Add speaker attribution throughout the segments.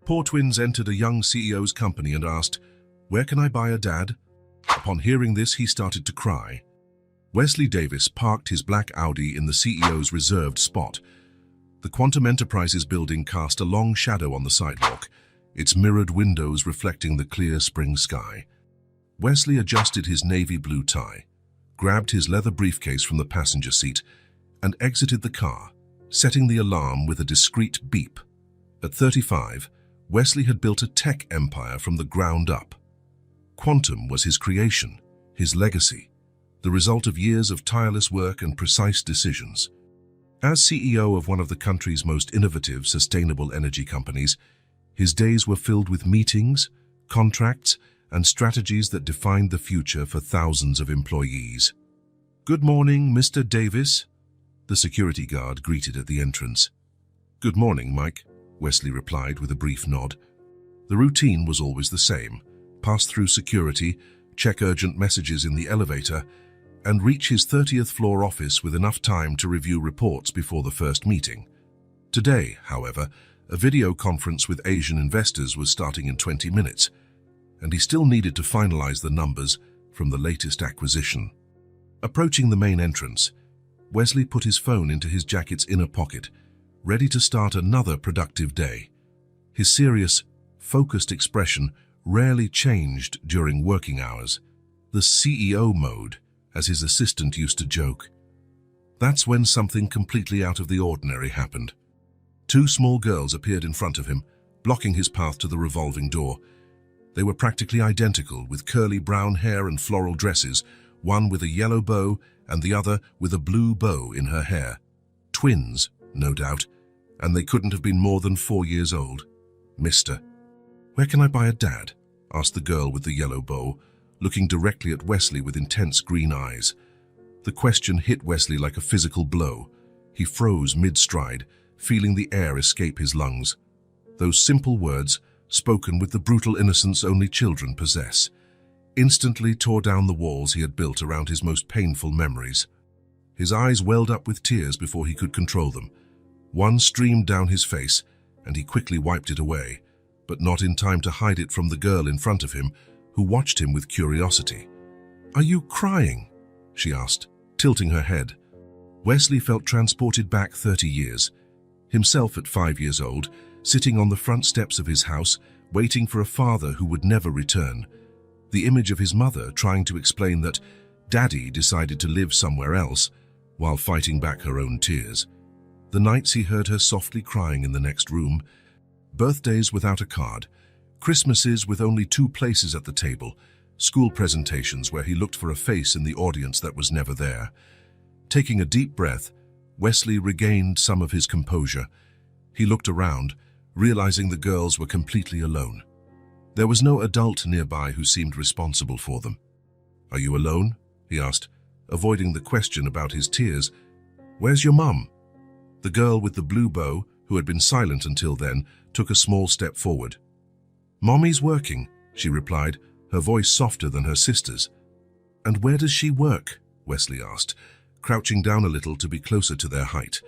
Speaker 1: Poor twins entered a young CEO's company and asked, "Where can I buy a dad?" Upon hearing this, he started to cry. Wesley Davis parked his black Audi in the CEO's reserved spot. The Quantum Enterprises building cast a long shadow on the sidewalk, its mirrored windows reflecting the clear spring sky. Wesley adjusted his navy blue tie, grabbed his leather briefcase from the passenger seat, and exited the car, setting the alarm with a discreet beep. At 35, Wesley had built a tech empire from the ground up. Quantum was his creation, his legacy, the result of years of tireless work and precise decisions. As CEO of one of the country's most innovative, sustainable energy companies, his days were filled with meetings, contracts, and strategies that defined the future for thousands of employees. "Good morning, Mr. Davis," the security guard greeted at the entrance. "Good morning, Mike," Wesley replied with a brief nod. The routine was always the same: pass through security, check urgent messages in the elevator, and reach his 30th floor office with enough time to review reports before the first meeting. Today, however, a video conference with Asian investors was starting in 20 minutes, and he still needed to finalize the numbers from the latest acquisition. Approaching the main entrance, Wesley put his phone into his jacket's inner pocket, ready to start another productive day. His serious, focused expression rarely changed during working hours. The CEO mode, as his assistant used to joke. That's when something completely out of the ordinary happened. Two small girls appeared in front of him, blocking his path to the revolving door. They were practically identical, with curly brown hair and floral dresses, one with a yellow bow and the other with a blue bow in her hair. Twins, no doubt, and they couldn't have been more than 4 years old. "Mister, where can I buy a dad?" asked the girl with the yellow bow, looking directly at Wesley with intense green eyes. The question hit Wesley like a physical blow. He froze mid-stride, feeling the air escape his lungs. Those simple words, spoken with the brutal innocence only children possess, instantly tore down the walls he had built around his most painful memories. His eyes welled up with tears before he could control them. One streamed down his face, and he quickly wiped it away, but not in time to hide it from the girl in front of him, who watched him with curiosity. "Are you crying?" she asked, tilting her head. Wesley felt transported back 30 years, himself at 5 years old, sitting on the front steps of his house, waiting for a father who would never return. The image of his mother trying to explain that Daddy decided to live somewhere else, while fighting back her own tears. The nights he heard her softly crying in the next room, birthdays without a card, Christmases with only 2 places at the table, school presentations where he looked for a face in the audience that was never there. Taking a deep breath, Wesley regained some of his composure. He looked around, realizing the girls were completely alone. There was no adult nearby who seemed responsible for them. "Are you alone?" he asked, avoiding the question about his tears. "Where's your mum?" The girl with the blue bow, who had been silent until then, took a small step forward. "Mommy's working," she replied, her voice softer than her sister's. "And where does she work?" Wesley asked, crouching down a little to be closer to their height.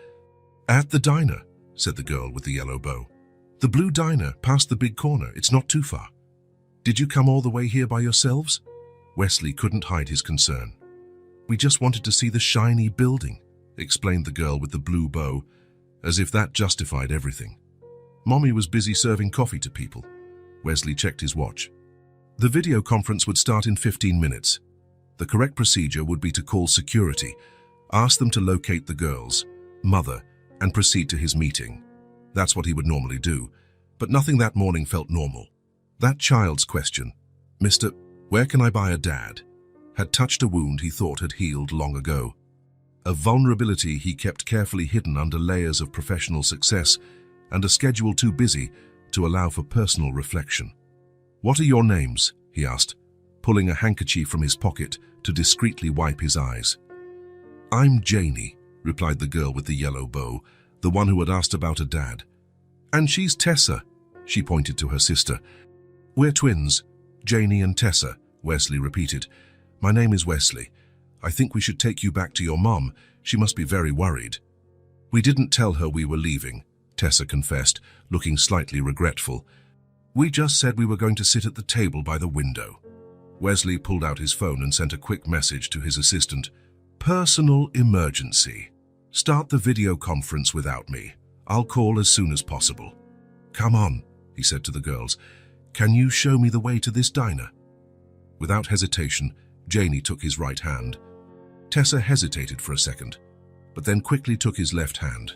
Speaker 1: "At the diner," said the girl with the yellow bow. "The blue diner, past the big corner. It's not too far." "Did you come all the way here by yourselves?" Wesley couldn't hide his concern. "We just wanted to see the shiny building," explained the girl with the blue bow, as if that justified everything. "Mommy was busy serving coffee to people." Wesley checked his watch. The video conference would start in 15 minutes. The correct procedure would be to call security, ask them to locate the girl's mother, and proceed to his meeting. That's what he would normally do, but nothing that morning felt normal. That child's question, "Mr. Where can I buy a dad?" had touched a wound he thought had healed long ago. A vulnerability he kept carefully hidden under layers of professional success and a schedule too busy to allow for personal reflection. "What are your names?" he asked, pulling a handkerchief from his pocket to discreetly wipe his eyes. "I'm Janie," replied the girl with the yellow bow, the one who had asked about a dad. "And she's Tessa," she pointed to her sister. "We're twins, Janie and Tessa," Wesley repeated. "My name is Wesley. I think we should take you back to your mom. She must be very worried." "We didn't tell her we were leaving," Tessa confessed, looking slightly regretful. We just said we were going to sit at the table by the window. Wesley pulled out his phone and sent a quick message to his assistant. Personal emergency. Start the video conference without me. I'll call as soon as possible. Come on, he said to the girls. Can you show me the way to this diner? Without hesitation, Janie took his right hand. Tessa hesitated for a second, but then quickly took his left hand.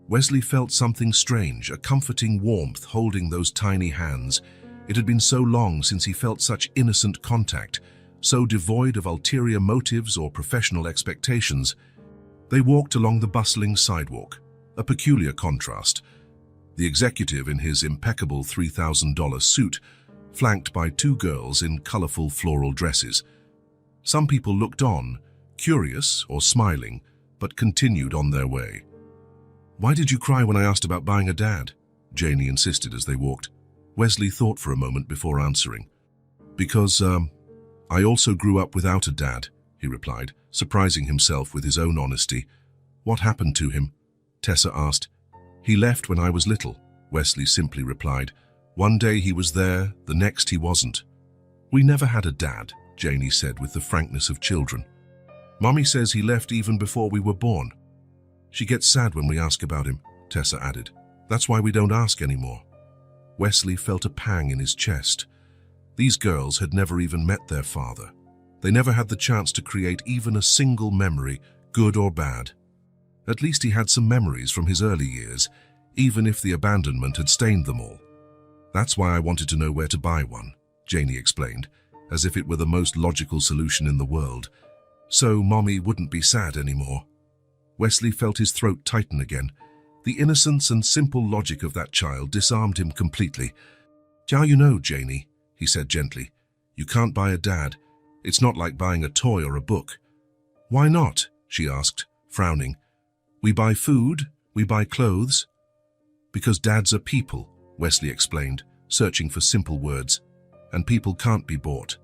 Speaker 1: Wesley felt something strange, a comforting warmth holding those tiny hands. It had been so long since he felt such innocent contact, so devoid of ulterior motives or professional expectations. They walked along the bustling sidewalk, a peculiar contrast. The executive in his impeccable $3,000 suit, flanked by two girls in colorful floral dresses. Some people looked on, curious or smiling, but continued on their way. Why did you cry when I asked about buying a dad? Janie insisted as they walked. Wesley thought for a moment before answering. Because, I also grew up without a dad, he replied, surprising himself with his own honesty. What happened to him? Tessa asked. He left when I was little, Wesley simply replied. One day he was there, the next he wasn't. We never had a dad, Janie said with the frankness of children. Mommy says he left even before we were born. She gets sad when we ask about him, Tessa added. That's why we don't ask anymore. Wesley felt a pang in his chest. These girls had never even met their father. They never had the chance to create even a single memory, good or bad. At least he had some memories from his early years, even if the abandonment had stained them all. That's why I wanted to know where to buy one, Janie explained, as if it were the most logical solution in the world. So Mommy wouldn't be sad anymore. Wesley felt his throat tighten again. The innocence and simple logic of that child disarmed him completely. Now you know, Janie, he said gently. You can't buy a dad. It's not like buying a toy or a book. Why not? She asked, frowning. We buy food, we buy clothes. Because dads are people, Wesley explained, searching for simple words. And people can't be bought.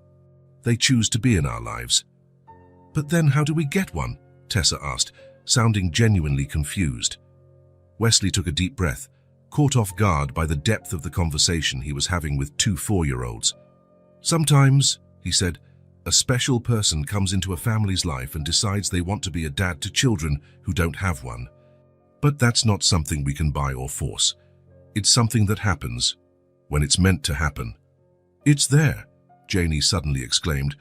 Speaker 1: They choose to be in our lives. But then how do we get one? Tessa asked, sounding genuinely confused. Wesley took a deep breath, caught off guard by the depth of the conversation he was having with two 4-year-olds. Sometimes, he said, a special person comes into a family's life and decides they want to be a dad to children who don't have one. But that's not something we can buy or force. It's something that happens when it's meant to happen. It's there, Janie suddenly exclaimed,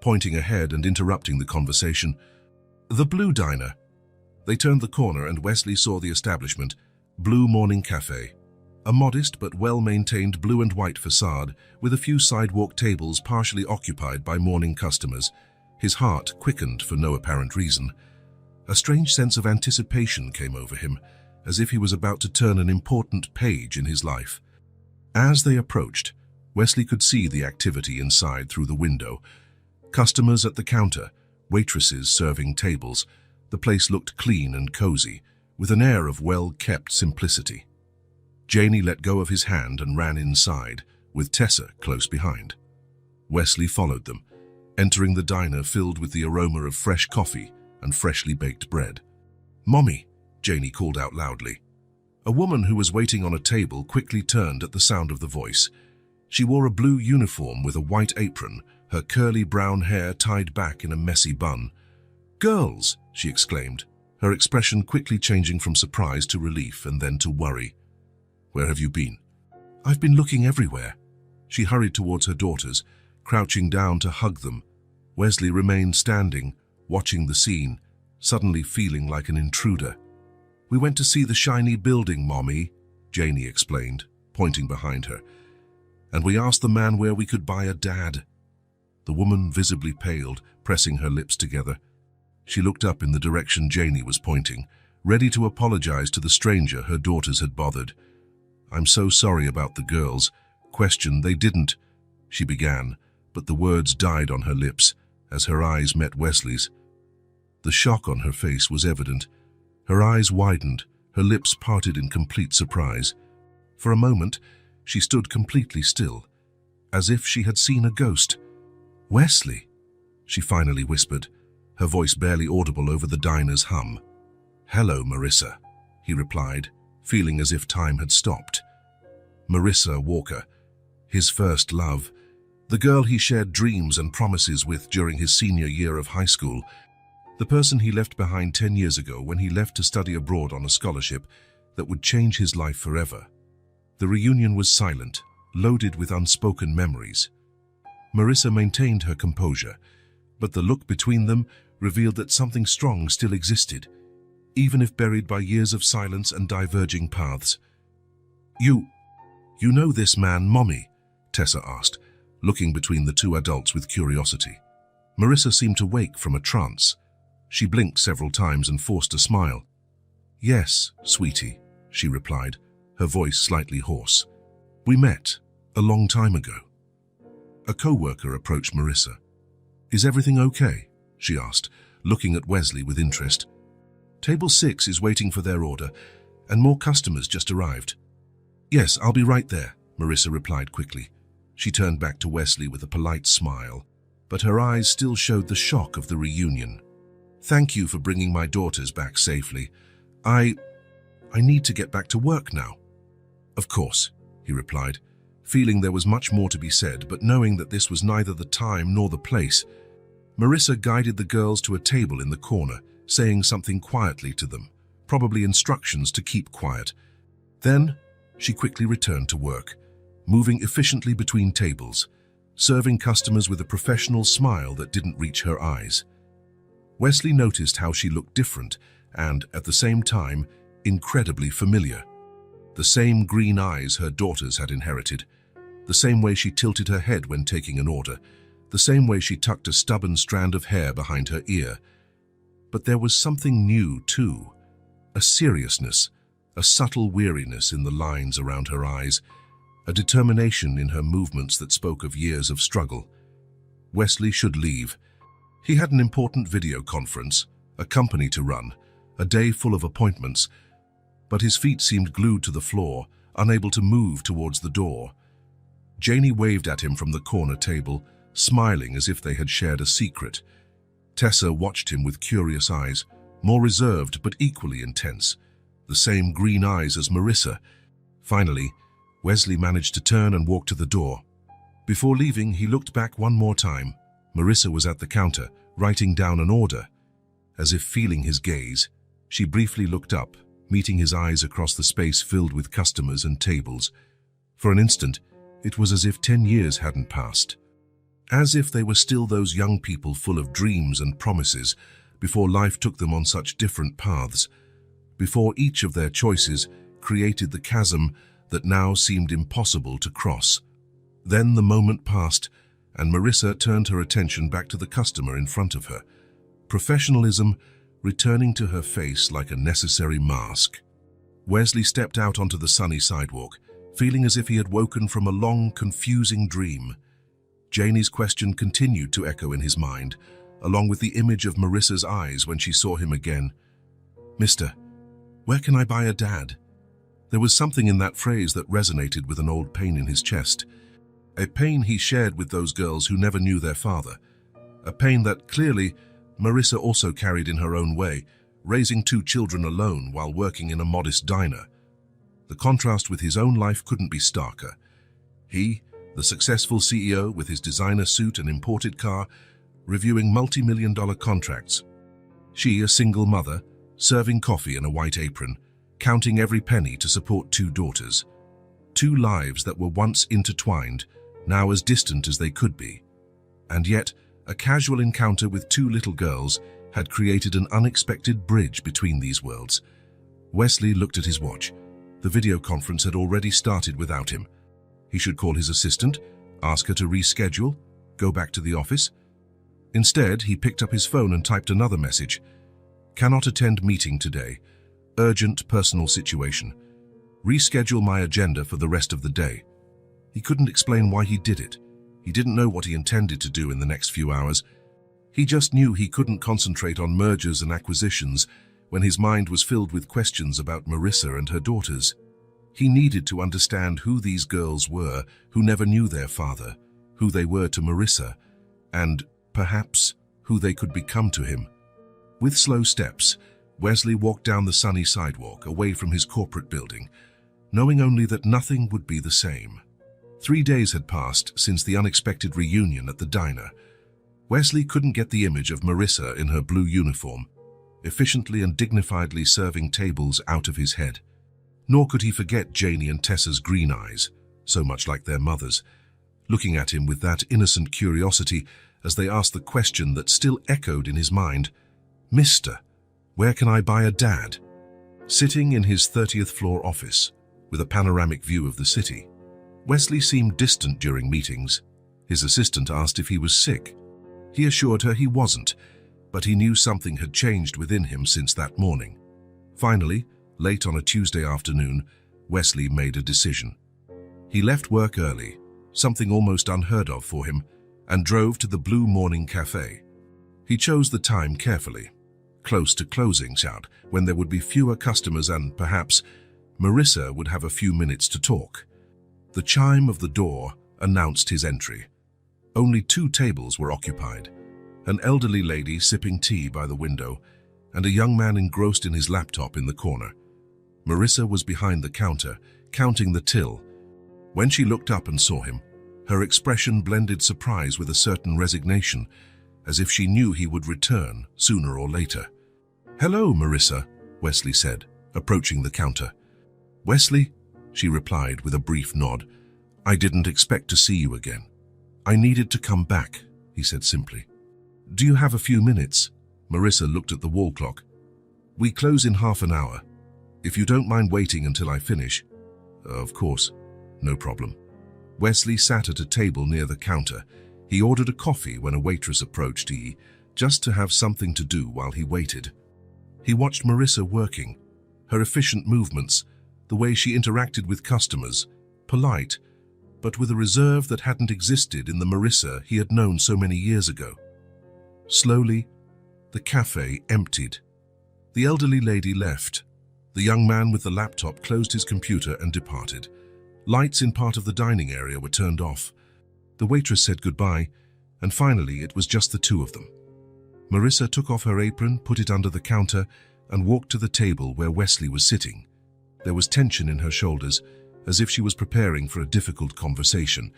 Speaker 1: pointing ahead and interrupting the conversation. The Blue Diner. They turned the corner and Wesley saw the establishment, Blue Morning Cafe. A modest but well-maintained blue and white facade with a few sidewalk tables partially occupied by morning customers. His heart quickened for no apparent reason. A strange sense of anticipation came over him, as if he was about to turn an important page in his life. As they approached, Wesley could see the activity inside through the window. Customers at the counter, waitresses serving tables. The place looked clean and cozy, with an air of well-kept simplicity. Janie let go of his hand and ran inside, with Tessa close behind. Wesley followed them, entering the diner filled with the aroma of fresh coffee and freshly baked bread. Mommy, Janie called out loudly. A woman who was waiting on a table quickly turned at the sound of the voice. She wore a blue uniform with a white apron, her curly brown hair tied back in a messy bun. Girls, she exclaimed, her expression quickly changing from surprise to relief and then to worry. Where have you been? I've been looking everywhere. She hurried towards her daughters, crouching down to hug them. Wesley remained standing, watching the scene, suddenly feeling like an intruder. We went to see the shiny building, Mommy, Janie explained, pointing behind her. And we asked the man where we could buy a dad. The woman visibly paled, pressing her lips together. She looked up in the direction Janie was pointing, ready to apologize to the stranger her daughters had bothered. I'm so sorry about the girls. Question, they didn't, she began, but the words died on her lips as her eyes met Wesley's. The shock on her face was evident. Her eyes widened, her lips parted in complete surprise. For a moment, she stood completely still, as if she had seen a ghost. Wesley, she finally whispered, her voice barely audible over the diner's hum. Hello, Marissa, he replied, feeling as if time had stopped. Marissa Walker, his first love, the girl he shared dreams and promises with during his senior year of high school, the person he left behind 10 years ago when he left to study abroad on a scholarship that would change his life forever. The reunion was silent, loaded with unspoken memories. Marissa maintained her composure, but the look between them revealed that something strong still existed, even if buried by years of silence and diverging paths. You know this man, Mommy?" Tessa asked, looking between the two adults with curiosity. Marissa seemed to wake from a trance. She blinked several times and forced a smile. "Yes, sweetie," she replied, her voice slightly hoarse. "We met a long time ago." A co-worker approached Marissa. "Is everything okay?" she asked, looking at Wesley with interest. "Table 6 is waiting for their order, and more customers just arrived." "Yes, I'll be right there," Marissa replied quickly. She turned back to Wesley with a polite smile, but her eyes still showed the shock of the reunion. "Thank you for bringing my daughters back safely. I need to get back to work now." "Of course," he replied, feeling there was much more to be said, but knowing that this was neither the time nor the place. Marissa guided the girls to a table in the corner, saying something quietly to them, probably instructions to keep quiet. Then she quickly returned to work, moving efficiently between tables, serving customers with a professional smile that didn't reach her eyes. Wesley noticed how she looked different and, at the same time, incredibly familiar. The same green eyes her daughters had inherited, the same way she tilted her head when taking an order, the same way she tucked a stubborn strand of hair behind her ear. But there was something new, too, a seriousness, a subtle weariness in the lines around her eyes, a determination in her movements that spoke of years of struggle. Wesley should leave. He had an important video conference, a company to run, a day full of appointments, but his feet seemed glued to the floor, unable to move towards the door. Janie waved at him from the corner table, smiling as if they had shared a secret. Tessa watched him with curious eyes, more reserved but equally intense, the same green eyes as Marissa. Finally, Wesley managed to turn and walk to the door. Before leaving, he looked back one more time. Marissa was at the counter, writing down an order. As if feeling his gaze, she briefly looked up, meeting his eyes across the space filled with customers and tables. For an instant, it was as if 10 years hadn't passed. As if they were still those young people full of dreams and promises, before life took them on such different paths, before each of their choices created the chasm that now seemed impossible to cross. Then the moment passed, and Marissa turned her attention back to the customer in front of her, professionalism returning to her face like a necessary mask. Wesley stepped out onto the sunny sidewalk, feeling as if he had woken from a long, confusing dream. Janie's question continued to echo in his mind, along with the image of Marissa's eyes when she saw him again. "Mister, where can I buy a dad?" There was something in that phrase that resonated with an old pain in his chest, a pain he shared with those girls who never knew their father, a pain that clearly Marissa also carried in her own way, raising 2 children alone while working in a modest diner. The contrast with his own life couldn't be starker. He, the successful CEO with his designer suit and imported car, reviewing multi-million-dollar contracts. She, a single mother, serving coffee in a white apron, counting every penny to support 2 daughters. 2 lives that were once intertwined, now as distant as they could be. And yet, a casual encounter with 2 little girls had created an unexpected bridge between these worlds. Wesley looked at his watch. The video conference had already started without him. He should call his assistant, ask her to reschedule, go back to the office. Instead, he picked up his phone and typed another message. "Cannot attend meeting today. Urgent personal situation. Reschedule my agenda for the rest of the day." He couldn't explain why he did it. He didn't know what he intended to do in the next few hours. He just knew he couldn't concentrate on mergers and acquisitions when his mind was filled with questions about Marissa and her daughters. He needed to understand who these girls were who never knew their father, who they were to Marissa, and, perhaps, who they could become to him. With slow steps, Wesley walked down the sunny sidewalk away from his corporate building, knowing only that nothing would be the same. 3 days had passed since the unexpected reunion at the diner. Wesley couldn't get the image of Marissa in her blue uniform, efficiently and dignifiedly serving tables, out of his head. Nor could he forget Janie and Tessa's green eyes, so much like their mothers, looking at him with that innocent curiosity as they asked the question that still echoed in his mind, "Mister, where can I buy a dad?" Sitting in his 30th floor office, with a panoramic view of the city, Wesley seemed distant during meetings. His assistant asked if he was sick. He assured her he wasn't, but he knew something had changed within him since that morning. Finally, late on a Tuesday afternoon, Wesley made a decision. He left work early, something almost unheard of for him, and drove to the Blue Morning Cafe. He chose the time carefully, close to closing out, when there would be fewer customers and, perhaps, Marissa would have a few minutes to talk. The chime of the door announced his entry. Only 2 tables were occupied, an elderly lady sipping tea by the window, and a young man engrossed in his laptop in the corner. Marissa was behind the counter, counting the till. When she looked up and saw him, her expression blended surprise with a certain resignation, as if she knew he would return sooner or later. "Hello, Marissa," Wesley said, approaching the counter. "Wesley," she replied with a brief nod. "I didn't expect to see you again." "I needed to come back," he said simply. "Do you have a few minutes?" Marissa looked at the wall clock. "We close in half an hour. If you don't mind waiting until I finish." "Of course, no problem." Wesley sat at a table near the counter. He ordered a coffee when a waitress approached, just to have something to do while he waited. He watched Marissa working, her efficient movements, the way she interacted with customers, polite, but with a reserve that hadn't existed in the Marissa he had known so many years ago. Slowly, the cafe emptied. The elderly lady left. The young man with the laptop closed his computer and departed. Lights in part of the dining area were turned off. The waitress said goodbye, and finally it was just the 2 of them. Marissa took off her apron, put it under the counter, and walked to the table where Wesley was sitting. There was tension in her shoulders, as if she was preparing for a difficult conversation.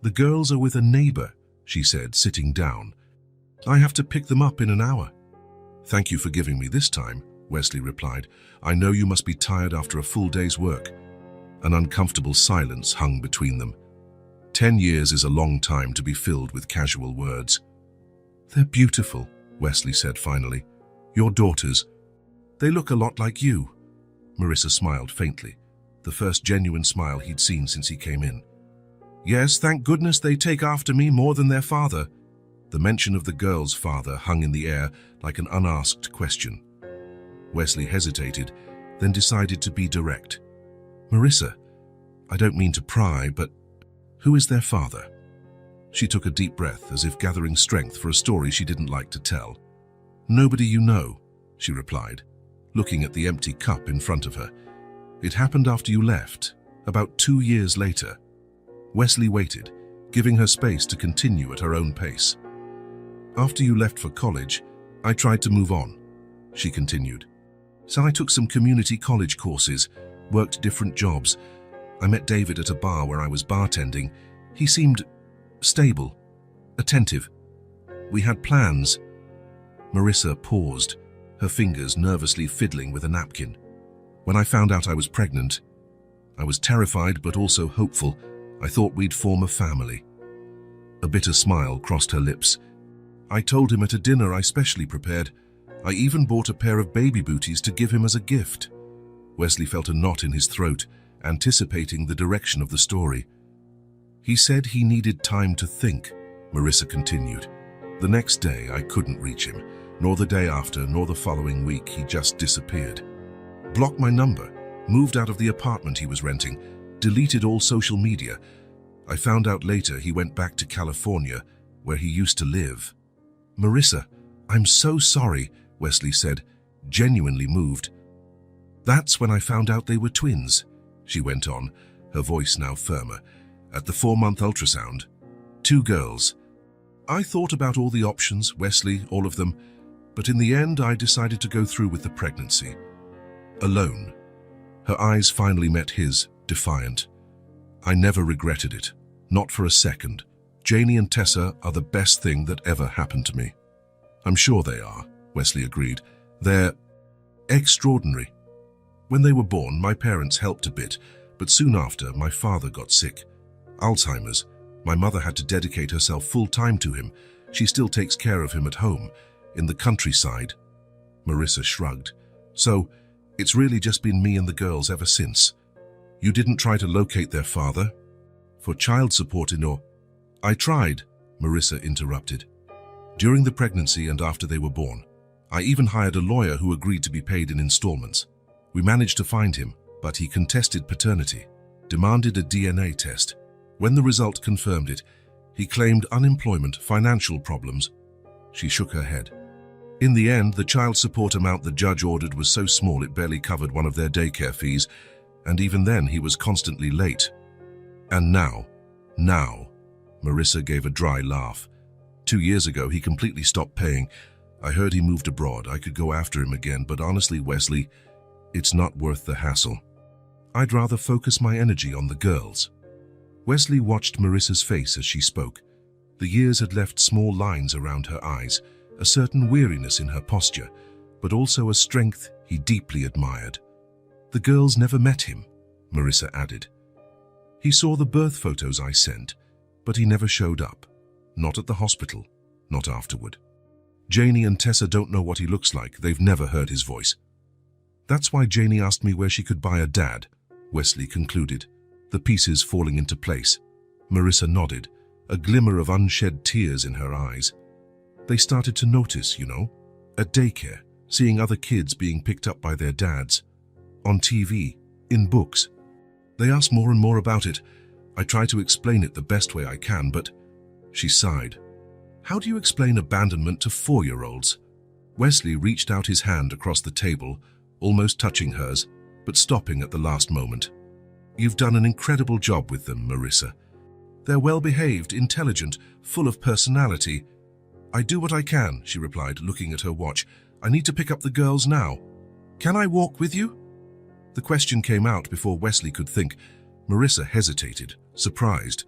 Speaker 1: "The girls are with a neighbor," she said, sitting down. "I have to pick them up in an hour." "Thank you for giving me this time," Wesley replied. "I know you must be tired after a full day's work." An uncomfortable silence hung between them. 10 years is a long time to be filled with casual words. "They're beautiful," Wesley said finally. "Your daughters. They look a lot like you." Marissa smiled faintly, the first genuine smile he'd seen since he came in. "Yes, thank goodness they take after me more than their father." The mention of the girl's father hung in the air like an unasked question. Wesley hesitated, then decided to be direct. "Marissa, I don't mean to pry, but who is their father?" She took a deep breath, as if gathering strength for a story she didn't like to tell. "Nobody you know," she replied, looking at the empty cup in front of her. "It happened after you left, about 2 years later." Wesley waited, giving her space to continue at her own pace. "After you left for college, I tried to move on," she continued. "So I took some community college courses, worked different jobs. I met David at a bar where I was bartending. He seemed stable, attentive. We had plans." Marissa paused, her fingers nervously fiddling with a napkin. "When I found out I was pregnant, I was terrified but also hopeful. I thought we'd form a family." A bitter smile crossed her lips. "I told him at a dinner I specially prepared. I even bought a pair of baby booties to give him as a gift." Wesley felt a knot in his throat, anticipating the direction of the story. "He said he needed time to think," Marissa continued. "The next day I couldn't reach him, nor the day after, nor the following week. He just disappeared. Blocked my number, moved out of the apartment he was renting, deleted all social media. I found out later he went back to California, where he used to live." "Marissa, I'm so sorry," Wesley said, genuinely moved. "That's when I found out they were twins," she went on, her voice now firmer. "At the 4-month ultrasound. 2 girls. I thought about all the options, Wesley, all of them, but in the end I decided to go through with the pregnancy. Alone." Her eyes finally met his, defiant. I never regretted it. Not for a second. Janie and Tessa are the best thing that ever happened to me. I'm sure they are, Wesley agreed. They're extraordinary. When they were born, my parents helped a bit, but soon after, my father got sick. Alzheimer's. My mother had to dedicate herself full-time to him. She still takes care of him at home, in the countryside. Marissa shrugged. So, it's really just been me and the girls ever since. You didn't try to locate their father? For child support in your... I tried, Marissa interrupted. During the pregnancy and after they were born. I even hired a lawyer who agreed to be paid in installments. We managed to find him, but he contested paternity, demanded a DNA test. When the result confirmed it, he claimed unemployment, financial problems. She shook her head. In the end, the child support amount the judge ordered was so small it barely covered one of their daycare fees, and even then he was constantly late. And now, Marissa gave a dry laugh. 2 years ago, he completely stopped paying. I heard he moved abroad. I could go after him again, but honestly, Wesley, it's not worth the hassle. I'd rather focus my energy on the girls. Wesley watched Marissa's face as she spoke. The years had left small lines around her eyes, a certain weariness in her posture, but also a strength he deeply admired. The girls never met him, Marissa added. He saw the birth photos I sent, but he never showed up. Not at the hospital, not afterward. Janie and Tessa don't know what he looks like. They've never heard his voice. That's why Janie asked me where she could buy a dad, Wesley concluded, the pieces falling into place. Marissa nodded, a glimmer of unshed tears in her eyes. They started to notice, at daycare, seeing other kids being picked up by their dads. On TV, in books. They asked more and more about it. I try to explain it the best way I can, but... She sighed. How do you explain abandonment to 4-year-olds? Wesley reached out his hand across the table, almost touching hers, but stopping at the last moment. You've done an incredible job with them, Marissa. They're well-behaved, intelligent, full of personality. I do what I can, she replied, looking at her watch. I need to pick up the girls now. Can I walk with you? The question came out before Wesley could think. Marissa hesitated, surprised.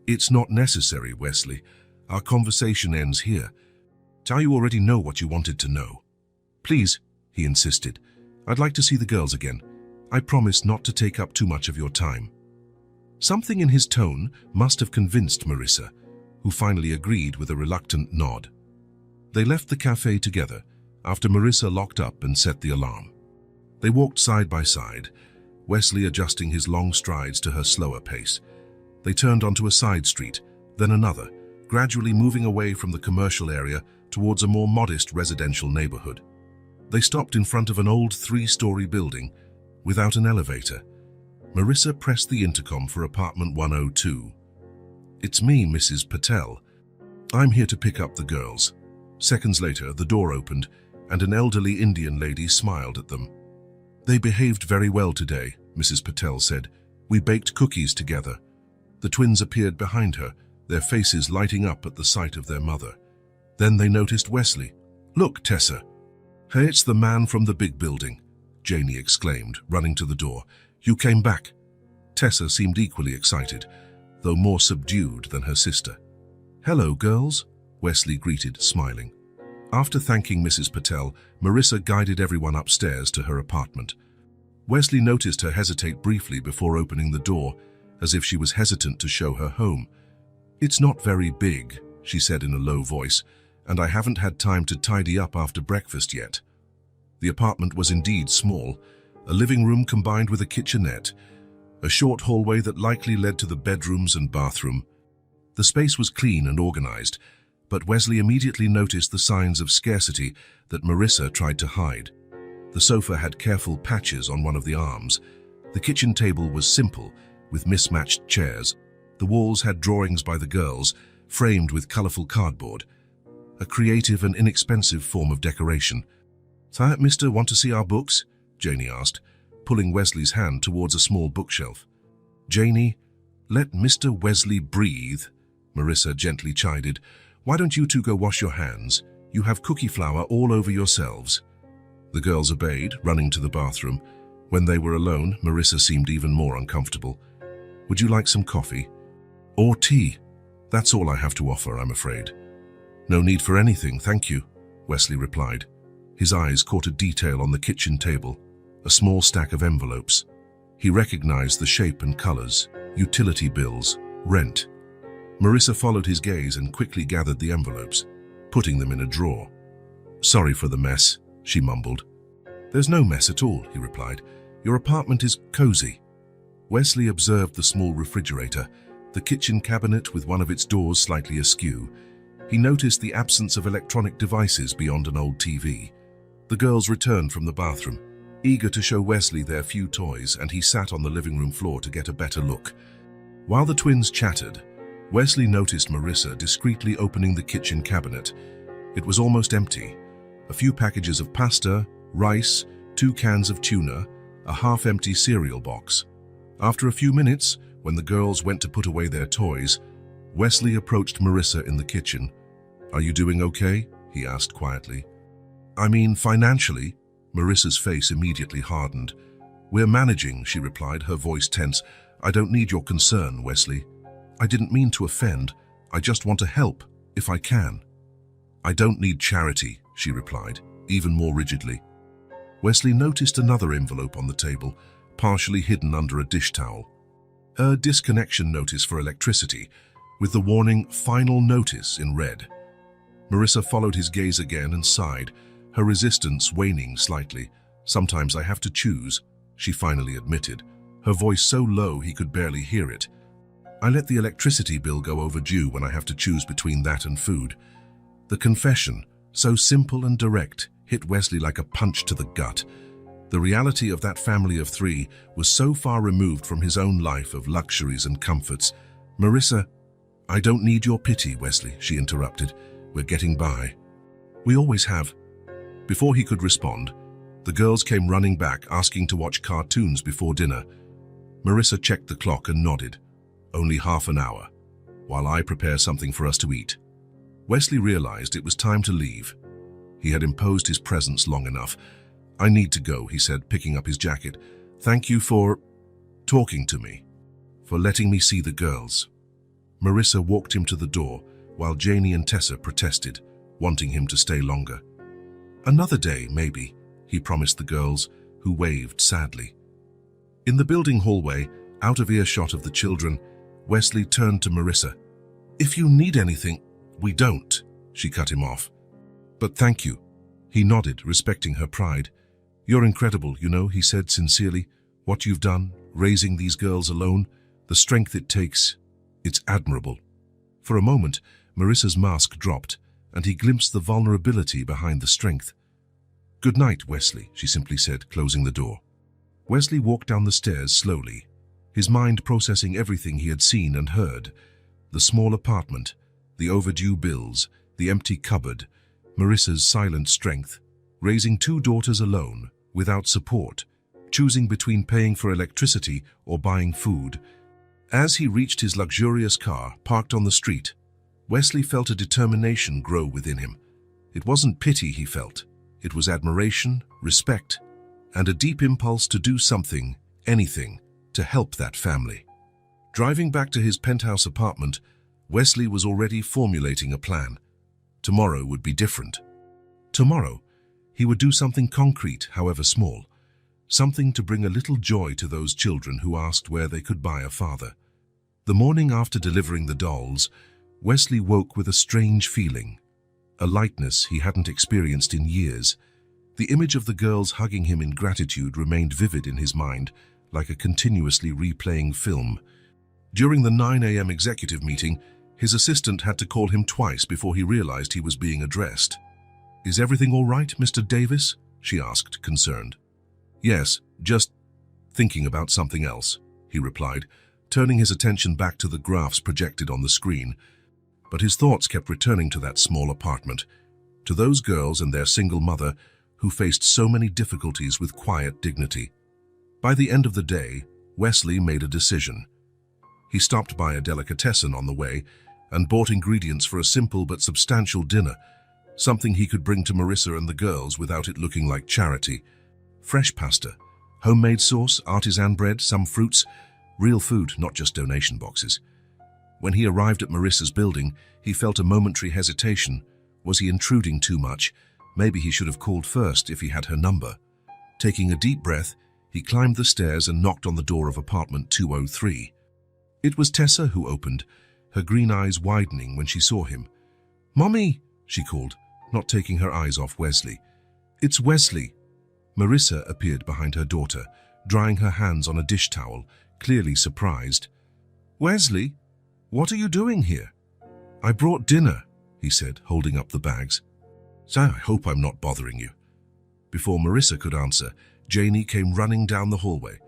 Speaker 1: It's not necessary, Wesley. Our conversation ends here. You already know what you wanted to know. Please, he insisted. I'd like to see the girls again. I promise not to take up too much of your time. Something in his tone must have convinced Marissa, who finally agreed with a reluctant nod. They left the cafe together after Marissa locked up and set the alarm. They walked side by side, Wesley adjusting his long strides to her slower pace. They turned onto a side street, then another, gradually moving away from the commercial area towards a more modest residential neighborhood. They stopped in front of an old 3-story building without an elevator. Marissa pressed the intercom for apartment 102. It's me, Mrs. Patel. I'm here to pick up the girls. Seconds later, the door opened and an elderly Indian lady smiled at them. They behaved very well today, Mrs. Patel said. We baked cookies together. The twins appeared behind her, their faces lighting up at the sight of their mother. Then they noticed Wesley. Look, Tessa. Hey, it's the man from the big building, Janie exclaimed, running to the door. You came back. Tessa seemed equally excited, though more subdued than her sister. Hello, girls, Wesley greeted, smiling. After thanking Mrs. Patel, Marissa guided everyone upstairs to her apartment. Wesley noticed her hesitate briefly before opening the door, as if she was hesitant to show her home. It's not very big, she said in a low voice, and I haven't had time to tidy up after breakfast yet. The apartment was indeed small, a living room combined with a kitchenette, a short hallway that likely led to the bedrooms and bathroom. The space was clean and organized, but Wesley immediately noticed the signs of scarcity that Marissa tried to hide. The sofa had careful patches on one of the arms. The kitchen table was simple, with mismatched chairs. The walls had drawings by the girls, framed with colorful cardboard. A creative and inexpensive form of decoration. Mister, want to see our books? Janie asked, pulling Wesley's hand towards a small bookshelf. Janie, let Mr. Wesley breathe, Marissa gently chided. Why don't you two go wash your hands? You have cookie flour all over yourselves. The girls obeyed, running to the bathroom. When they were alone, Marissa seemed even more uncomfortable. Would you like some coffee? Or tea? That's all I have to offer, I'm afraid. No need for anything, thank you, Wesley replied. His eyes caught a detail on the kitchen table, a small stack of envelopes. He recognized the shape and colors, utility bills, rent. Marissa followed his gaze and quickly gathered the envelopes, putting them in a drawer. Sorry for the mess, she mumbled. There's no mess at all, he replied. Your apartment is cozy. Wesley observed the small refrigerator, the kitchen cabinet with one of its doors slightly askew. He noticed the absence of electronic devices beyond an old TV. The girls returned from the bathroom, eager to show Wesley their few toys, and he sat on the living room floor to get a better look. While the twins chattered, Wesley noticed Marissa discreetly opening the kitchen cabinet. It was almost empty. A few packages of pasta, rice, 2 cans of tuna, a half-empty cereal box. After a few minutes, when the girls went to put away their toys, Wesley approached Marissa in the kitchen. Are you doing okay? He asked quietly. I mean, financially? Marissa's face immediately hardened. We're managing, she replied, her voice tense. I don't need your concern, Wesley. I didn't mean to offend. I just want to help, if I can. I don't need charity, she replied, even more rigidly. Wesley noticed another envelope on the table, partially hidden under a dish towel. A disconnection notice for electricity, with the warning "Final Notice" in red. Marissa followed his gaze again and sighed, her resistance waning slightly. Sometimes I have to choose, she finally admitted, her voice so low he could barely hear it. I let the electricity bill go overdue when I have to choose between that and food. The confession, so simple and direct, hit Wesley like a punch to the gut. The reality of that family of 3 was so far removed from his own life of luxuries and comforts. Marissa, I don't need your pity, Wesley, she interrupted. We're getting by. We always have. Before he could respond, the girls came running back, asking to watch cartoons before dinner. Marissa checked the clock and nodded. Only half an hour, while I prepare something for us to eat. Wesley realized it was time to leave. He had imposed his presence long enough. I need to go, he said, picking up his jacket. Thank you for talking to me, for letting me see the girls. Marissa walked him to the door, while Janie and Tessa protested, wanting him to stay longer. Another day, maybe, he promised the girls, who waved sadly. In the building hallway, out of earshot of the children, Wesley turned to Marissa. If you need anything, we don't, she cut him off. But thank you. He nodded, respecting her pride. You're incredible, you know, he said sincerely. What you've done, raising these girls alone, the strength it takes, it's admirable. For a moment, Marissa's mask dropped, and he glimpsed the vulnerability behind the strength. Good night, Wesley, she simply said, closing the door. Wesley walked down the stairs slowly, his mind processing everything he had seen and heard. The small apartment, the overdue bills, the empty cupboard, Marissa's silent strength, raising 2 daughters alone, without support, choosing between paying for electricity or buying food. As he reached his luxurious car, parked on the street, Wesley felt a determination grow within him. It wasn't pity he felt. It was admiration, respect, and a deep impulse to do something, anything, to help that family. Driving back to his penthouse apartment, Wesley was already formulating a plan. Tomorrow would be different. Tomorrow, he would do something concrete, however small, something to bring a little joy to those children who asked where they could buy a father. The morning after delivering the dolls, Wesley woke with a strange feeling, a lightness he hadn't experienced in years. The image of the girls hugging him in gratitude remained vivid in his mind, like a continuously replaying film. During the 9 a.m. executive meeting, his assistant had to call him twice before he realized he was being addressed. Is everything all right, Mr. Davis? She asked, concerned. Yes, just thinking about something else, he replied, turning his attention back to the graphs projected on the screen. But his thoughts kept returning to that small apartment, to those girls and their single mother who faced so many difficulties with quiet dignity. By the end of the day, Wesley made a decision. He stopped by a delicatessen on the way and bought ingredients for a simple but substantial dinner, something he could bring to Marissa and the girls without it looking like charity. Fresh pasta, homemade sauce, artisan bread, some fruits. Real food, not just donation boxes. When he arrived at Marissa's building, he felt a momentary hesitation. Was he intruding too much? Maybe he should have called first if he had her number. Taking a deep breath, he climbed the stairs and knocked on the door of apartment 203. It was Tessa who opened, her green eyes widening when she saw him. "Mommy," she called, not taking her eyes off Wesley. "It's Wesley." Marissa appeared behind her daughter, drying her hands on a dish towel, clearly surprised. "Wesley, what are you doing here?" "I brought dinner," he said, holding up the bags. "So I hope I'm not bothering you." Before Marissa could answer, Janie came running down the hallway.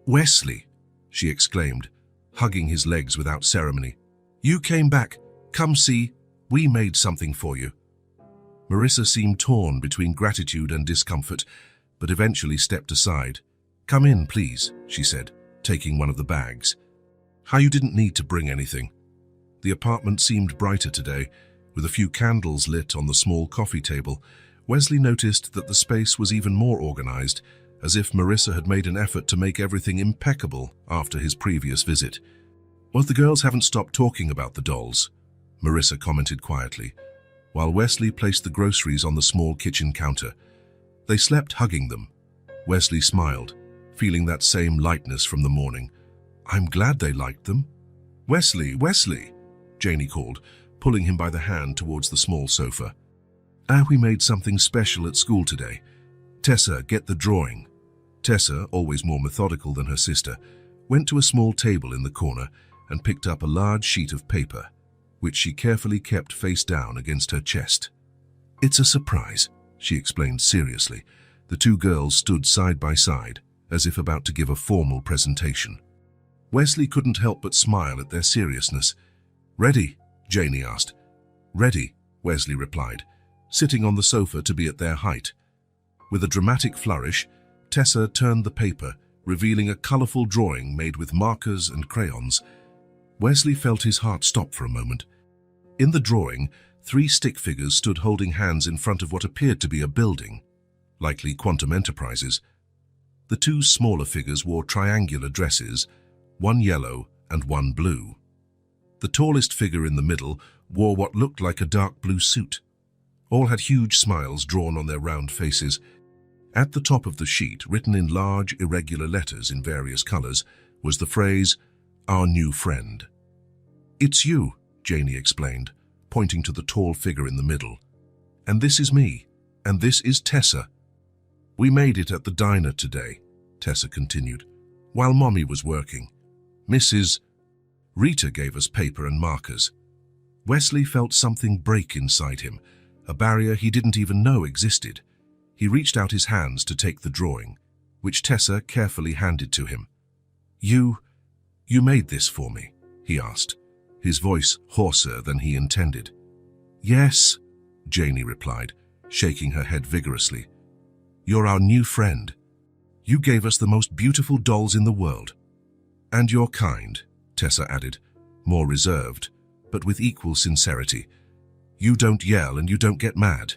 Speaker 1: "Wesley," she exclaimed, hugging his legs without ceremony. "You came back. Come see, we made something for you." Marissa seemed torn between gratitude and discomfort, but eventually stepped aside. "Come in, please," she said, taking one of the bags. "How you didn't need to bring anything." The apartment seemed brighter today, with a few candles lit on the small coffee table. Wesley noticed that the space was even more organized, as if Marissa had made an effort to make everything impeccable after his previous visit. "Well, the girls haven't stopped talking about the dolls," Marissa commented quietly, while Wesley placed the groceries on the small kitchen counter. "They slept hugging them." Wesley smiled, feeling that same lightness from the morning. "I'm glad they liked them." "Wesley, Wesley," Janie called, pulling him by the hand towards the small sofa. "We made something special at school today. Tessa, get the drawing." Tessa, always more methodical than her sister, went to a small table in the corner and picked up a large sheet of paper, which she carefully kept face down against her chest. "It's a surprise," she explained seriously. The two girls stood side by side, as if about to give a formal presentation. Wesley couldn't help but smile at their seriousness. "Ready?" Janie asked. "Ready," Wesley replied, sitting on the sofa to be at their height. With a dramatic flourish, Tessa turned the paper, revealing a colorful drawing made with markers and crayons. Wesley felt his heart stop for a moment. In the drawing, 3 stick figures stood holding hands in front of what appeared to be a building, likely Quantum Enterprises. The 2 smaller figures wore triangular dresses, one yellow and one blue. The tallest figure in the middle wore what looked like a dark blue suit. All had huge smiles drawn on their round faces. At the top of the sheet, written in large, irregular letters in various colors, was the phrase, "Our new friend." "It's you," Janie explained, pointing to the tall figure in the middle. "And this is me, and this is Tessa. We made it at the diner today," Tessa continued, "while Mommy was working. Mrs. Rita gave us paper and markers." Wesley felt something break inside him, a barrier he didn't even know existed. He reached out his hands to take the drawing, which Tessa carefully handed to him. You made this for me?" he asked, his voice hoarser than he intended. "Yes," Janie replied, shaking her head vigorously. "You're our new friend. You gave us the most beautiful dolls in the world." "And you're kind," Tessa added, more reserved, but with equal sincerity. "You don't yell and you don't get mad."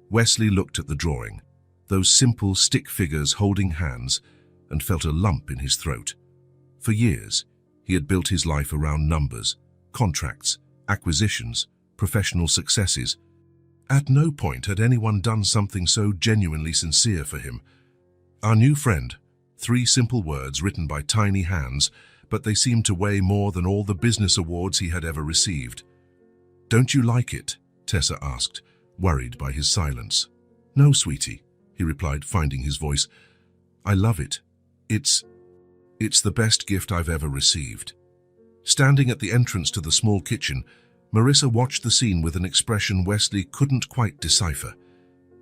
Speaker 1: Wesley looked at the drawing, those simple stick figures holding hands, and felt a lump in his throat. For years, he had built his life around numbers, contracts, acquisitions, professional successes. At no point had anyone done something so genuinely sincere for him. "Our new friend," 3 simple words written by tiny hands, but they seemed to weigh more than all the business awards he had ever received. "Don't you like it?" Tessa asked, worried by his silence. "No, sweetie," he replied, finding his voice. "I love it. It's the best gift I've ever received." Standing at the entrance to the small kitchen, Marissa watched the scene with an expression Wesley couldn't quite decipher.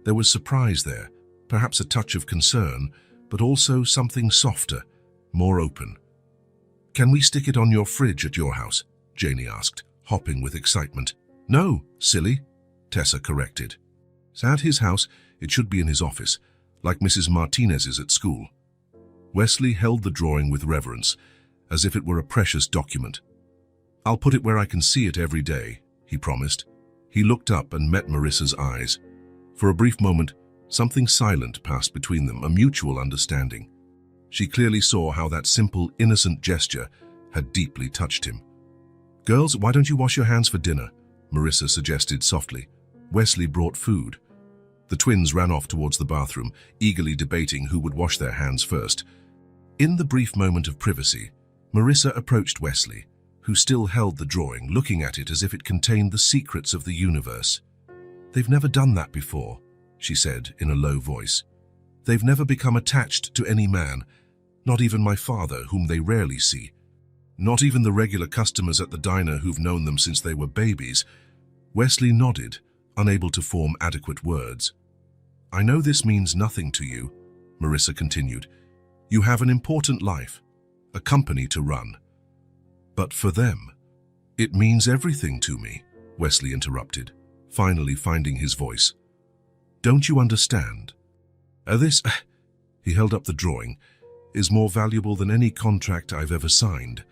Speaker 1: There was surprise there, perhaps a touch of concern, but also something softer, more open. "Can we stick it on your fridge at your house?" Janie asked, hopping with excitement. "No, silly," Tessa corrected. "At his house, it should be in his office, like Mrs. Martinez's at school." Wesley held the drawing with reverence, as if it were a precious document. "I'll put it where I can see it every day," he promised. He looked up and met Marissa's eyes. For a brief moment, something silent passed between them, a mutual understanding. She clearly saw how that simple, innocent gesture had deeply touched him. "Girls, why don't you wash your hands for dinner?" Marissa suggested softly. Wesley brought food. The twins ran off towards the bathroom, eagerly debating who would wash their hands first. In the brief moment of privacy, Marissa approached Wesley, who still held the drawing, looking at it as if it contained the secrets of the universe. "They've never done that before," she said in a low voice. "They've never become attached to any man, not even my father, whom they rarely see. Not even the regular customers at the diner who've known them since they were babies." Wesley nodded, unable to form adequate words. "I know this means nothing to you," Marissa continued. "You have an important life, a company to run. But for them, it means everything to me," Wesley interrupted, finally finding his voice. "Don't you understand? This," he held up the drawing, "is more valuable than any contract I've ever signed."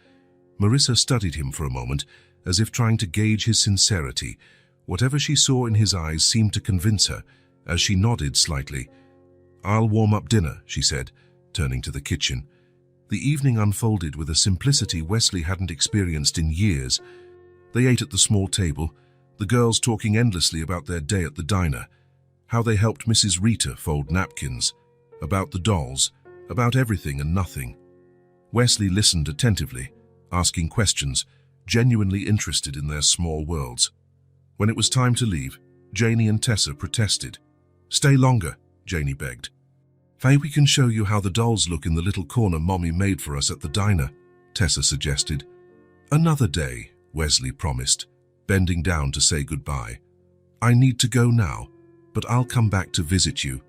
Speaker 1: Marissa studied him for a moment, as if trying to gauge his sincerity. Whatever she saw in his eyes seemed to convince her, as she nodded slightly. "I'll warm up dinner," she said, turning to the kitchen. The evening unfolded with a simplicity Wesley hadn't experienced in years. They ate at the small table, the girls talking endlessly about their day at the diner, how they helped Mrs. Rita fold napkins, about the dolls, about everything and nothing. Wesley listened attentively, asking questions, genuinely interested in their small worlds. When it was time to leave, Janie and Tessa protested. "Stay longer," Janie begged. "Faye, we can show you how the dolls look in the little corner Mommy made for us at the diner," Tessa suggested. "Another day," Wesley promised, bending down to say goodbye. "I need to go now, but I'll come back to visit you."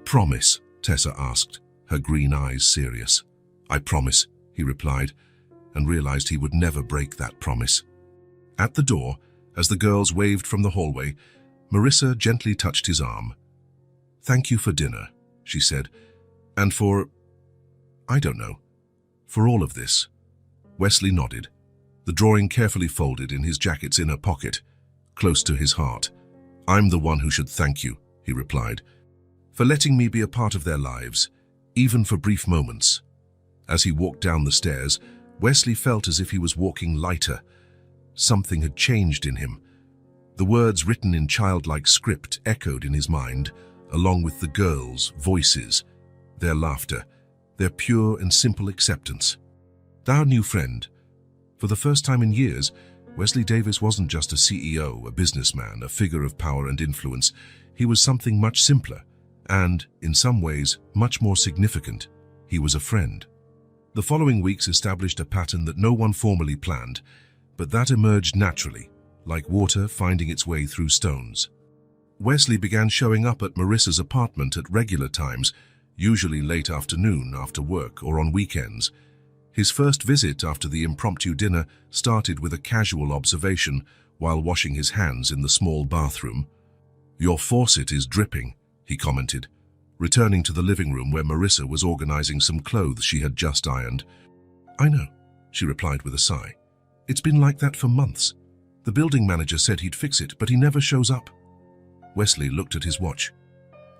Speaker 1: "Promise?" Tessa asked, her green eyes serious. "I promise," he replied, and realized he would never break that promise. At the door, as the girls waved from the hallway, Marissa gently touched his arm. "Thank you for dinner," she said, "and for, I don't know, for all of this." Wesley nodded, the drawing carefully folded in his jacket's inner pocket, close to his heart. "I'm the one who should thank you," he replied, "for letting me be a part of their lives, even for brief moments." As he walked down the stairs, Wesley felt as if he was walking lighter. Something had changed in him. The words written in childlike script echoed in his mind, along with the girls' voices, their laughter, their pure and simple acceptance. Our new friend. For the first time in years, Wesley Davis wasn't just a CEO, a businessman, a figure of power and influence. He was something much simpler and, in some ways, much more significant. He was a friend. The following weeks established a pattern that no one formally planned, but that emerged naturally, like water finding its way through stones. Wesley began showing up at Marissa's apartment at regular times, usually late afternoon after work or on weekends. His first visit after the impromptu dinner started with a casual observation while washing his hands in the small bathroom. "Your faucet is dripping," he commented, returning to the living room where Marissa was organizing some clothes she had just ironed. "I know," she replied with a sigh. "It's been like that for months. The building manager said he'd fix it, but he never shows up." Wesley looked at his watch.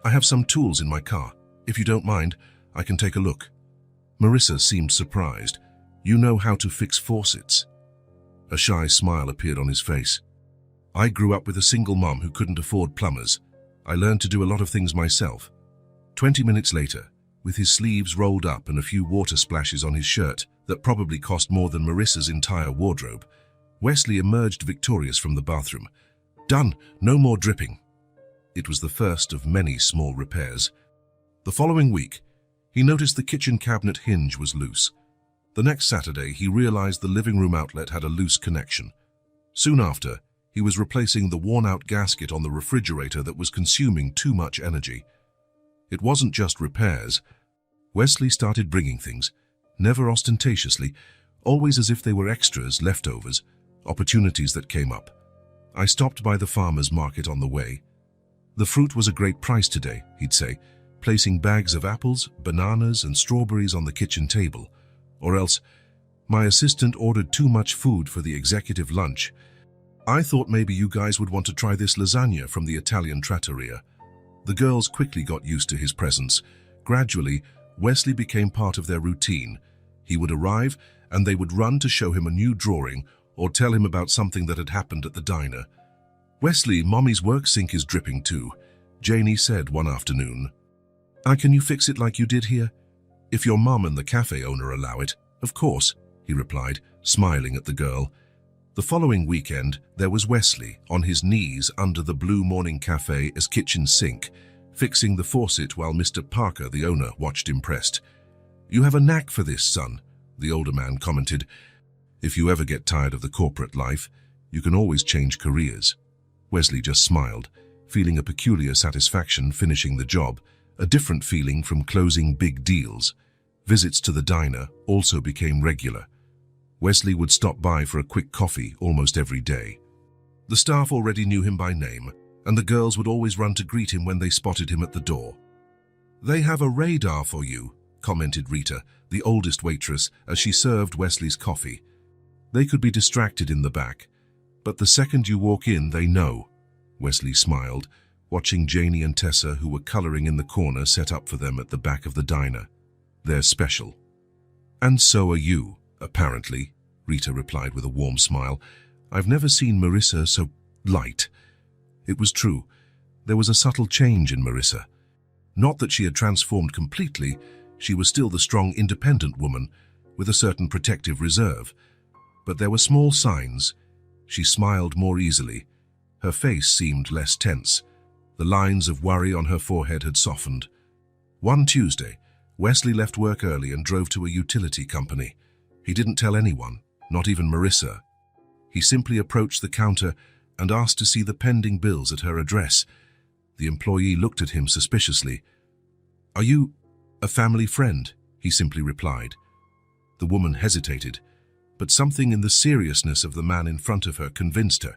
Speaker 1: "I have some tools in my car. If you don't mind, I can take a look." Marissa seemed surprised. "You know how to fix faucets?" A shy smile appeared on his face. "I grew up with a single mom who couldn't afford plumbers. I learned to do a lot of things myself." 20 minutes later, with his sleeves rolled up and a few water splashes on his shirt that probably cost more than Marissa's entire wardrobe, Wesley emerged victorious from the bathroom. "Done, no more dripping." It was the first of many small repairs. The following week, he noticed the kitchen cabinet hinge was loose. The next Saturday, he realized the living room outlet had a loose connection. Soon after, he was replacing the worn-out gasket on the refrigerator that was consuming too much energy. It wasn't just repairs. Wesley started bringing things, never ostentatiously, always as if they were extras, leftovers, opportunities that came up. "I stopped by the farmer's market on the way. The fruit was a great price today," he'd say, placing bags of apples, bananas, and strawberries on the kitchen table. Or else, "My assistant ordered too much food for the executive lunch. I thought maybe you guys would want to try this lasagna from the Italian trattoria." The girls quickly got used to his presence. Gradually, Wesley became part of their routine. He would arrive, and they would run to show him a new drawing or tell him about something that had happened at the diner. "Wesley, Mommy's work sink is dripping too," Janie said one afternoon. "Can you fix it like you did here?" "If your mom and the cafe owner allow it, of course," he replied, smiling at the girl. The following weekend, there was Wesley on his knees under the Blue Morning Cafe as kitchen sink, fixing the faucet while Mr. Parker, the owner, watched impressed. "You have a knack for this, son," the older man commented. "If you ever get tired of the corporate life, you can always change careers." Wesley just smiled, feeling a peculiar satisfaction finishing the job, a different feeling from closing big deals. Visits to the diner also became regular. Wesley would stop by for a quick coffee almost every day. The staff already knew him by name, and the girls would always run to greet him when they spotted him at the door. "They have a radar for you," commented Rita, the oldest waitress, as she served Wesley's coffee. "They could be distracted in the back, but the second you walk in, they know." Wesley smiled, watching Janie and Tessa, who were coloring in the corner set up for them at the back of the diner. "They're special." "And so are you, apparently," Rita replied with a warm smile. "I've never seen Marissa so light." It was true. There was a subtle change in Marissa. Not that she had transformed completely, she was still the strong, independent woman with a certain protective reserve. But there were small signs. She smiled more easily. Her face seemed less tense. The lines of worry on her forehead had softened. One Tuesday, Wesley left work early and drove to a utility company. He didn't tell anyone, not even Marissa. He simply approached the counter and asked to see the pending bills at her address. The employee looked at him suspiciously. "Are you a family friend?" he simply replied. The woman hesitated, but something in the seriousness of the man in front of her convinced her.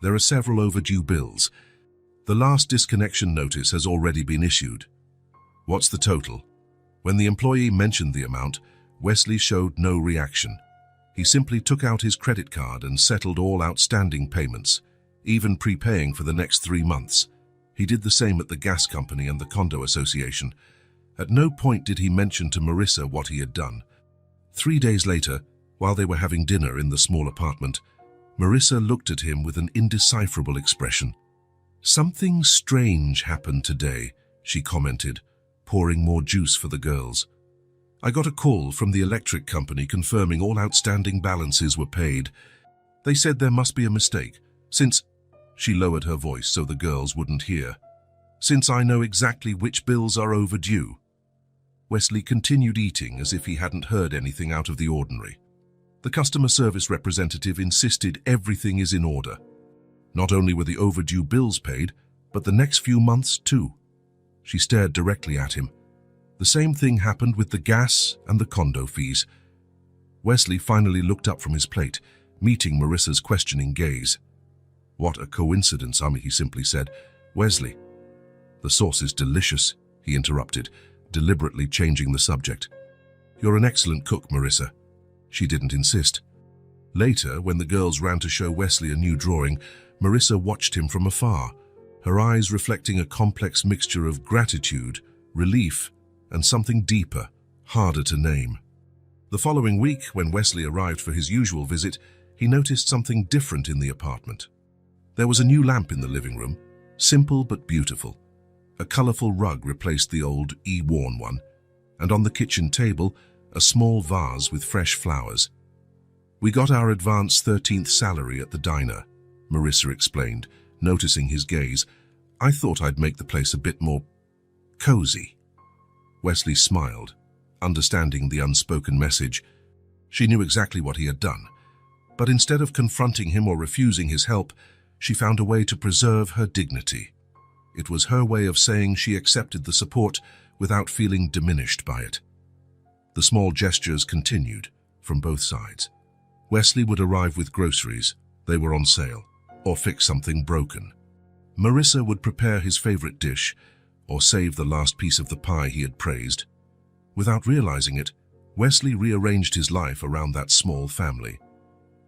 Speaker 1: "There are several overdue bills. The last disconnection notice has already been issued." "What's the total?" When the employee mentioned the amount, Wesley showed no reaction. He simply took out his credit card and settled all outstanding payments, even prepaying for the next 3 months. He did the same at the gas company and the condo association. At no point did he mention to Marissa what he had done. 3 days later, while they were having dinner in the small apartment, Marissa looked at him with an indecipherable expression. "Something strange happened today," she commented, pouring more juice for the girls. "I got a call from the electric company confirming all outstanding balances were paid. They said there must be a mistake, since—" She lowered her voice so the girls wouldn't hear. "Since I know exactly which bills are overdue." Wesley continued eating as if he hadn't heard anything out of the ordinary. The customer service representative insisted everything is in order. Not only were the overdue bills paid, but the next few months too. She stared directly at him. The same thing happened with the gas and the condo fees. Wesley finally looked up from his plate, meeting Marissa's questioning gaze. "What a coincidence," he simply said. "Wesley." "The sauce is delicious," he interrupted, deliberately changing the subject. "You're an excellent cook, Marissa." She didn't insist. Later, when the girls ran to show Wesley a new drawing, Marissa watched him from afar, her eyes reflecting a complex mixture of gratitude, relief, and something deeper, harder to name. The following week, when Wesley arrived for his usual visit, he noticed something different in the apartment. There was a new lamp in the living room, simple but beautiful. A colorful rug replaced the old, worn one, and on the kitchen table, a small vase with fresh flowers. "We got our advance 13th salary at the diner," Marissa explained, noticing his gaze. "I thought I'd make the place a bit more cozy." Wesley smiled, understanding the unspoken message. She knew exactly what he had done, but instead of confronting him or refusing his help, she found a way to preserve her dignity. It was her way of saying she accepted the support without feeling diminished by it. The small gestures continued from both sides. Wesley would arrive with groceries, they were on sale, or fix something broken. Marissa would prepare his favorite dish, or save the last piece of the pie he had praised. Without realizing it, Wesley rearranged his life around that small family.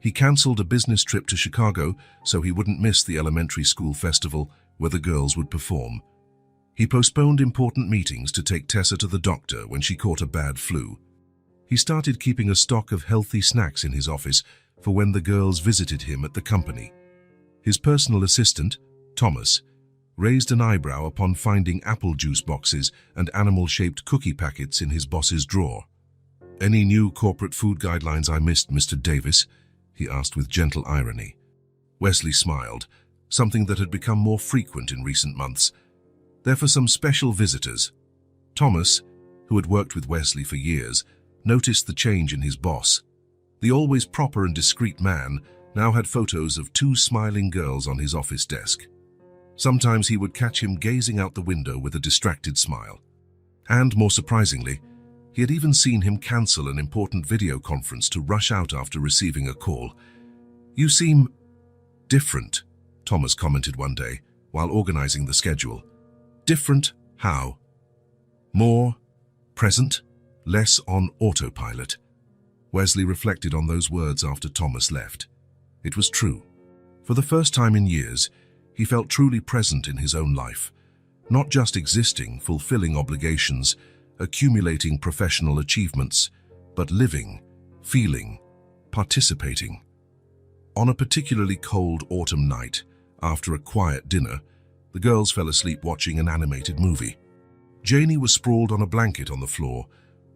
Speaker 1: He canceled a business trip to Chicago so he wouldn't miss the elementary school festival where the girls would perform. He postponed important meetings to take Tessa to the doctor when she caught a bad flu. He started keeping a stock of healthy snacks in his office for when the girls visited him at the company. His personal assistant, Thomas, raised an eyebrow upon finding apple juice boxes and animal-shaped cookie packets in his boss's drawer. "Any new corporate food guidelines I missed, Mr. Davis?" he asked with gentle irony. Wesley smiled, something that had become more frequent in recent months. "They're for some special visitors." Thomas, who had worked with Wesley for years, noticed the change in his boss. The always proper and discreet man now had photos of two smiling girls on his office desk. Sometimes he would catch him gazing out the window with a distracted smile. And, more surprisingly, he had even seen him cancel an important video conference to rush out after receiving a call. "You seem different," Thomas commented one day while organizing the schedule. "Different how?" "More present, less on autopilot." Wesley reflected on those words after Thomas left. It was true. For the first time in years, he felt truly present in his own life, not just existing, fulfilling obligations, accumulating professional achievements, but living, feeling, participating. On a particularly cold autumn night, after a quiet dinner, the girls fell asleep watching an animated movie. Janie was sprawled on a blanket on the floor,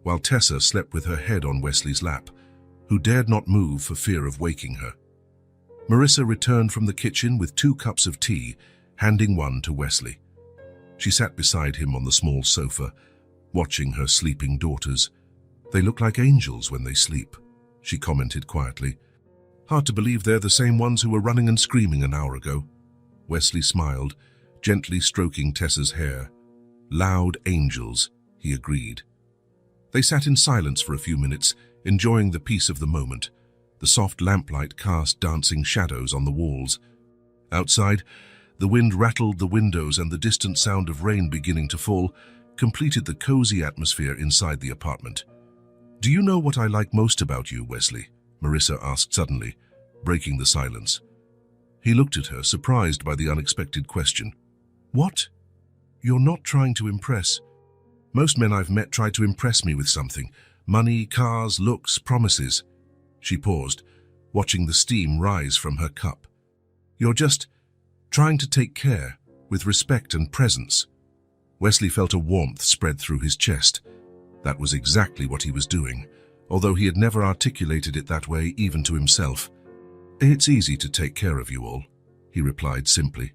Speaker 1: while Tessa slept with her head on Wesley's lap, who dared not move for fear of waking her. Marissa returned from the kitchen with 2 cups of tea, handing one to Wesley. She sat beside him on the small sofa, watching her sleeping daughters. "They look like angels when they sleep," she commented quietly. "Hard to believe they're the same ones who were running and screaming an hour ago." Wesley smiled, gently stroking Tessa's hair. "Loud angels," he agreed. They sat in silence for a few minutes, enjoying the peace of the moment. The soft lamplight cast dancing shadows on the walls. Outside, the wind rattled the windows and the distant sound of rain beginning to fall completed the cozy atmosphere inside the apartment. "Do you know what I like most about you, Wesley?" Marissa asked suddenly, breaking the silence. He looked at her, surprised by the unexpected question. "What? You're not trying to impress. Most men I've met try to impress me with something. Money, cars, looks, promises." She paused, watching the steam rise from her cup. "You're just trying to take care, with respect and presence." Wesley felt a warmth spread through his chest. That was exactly what he was doing, although he had never articulated it that way even to himself. "It's easy to take care of you all," he replied simply.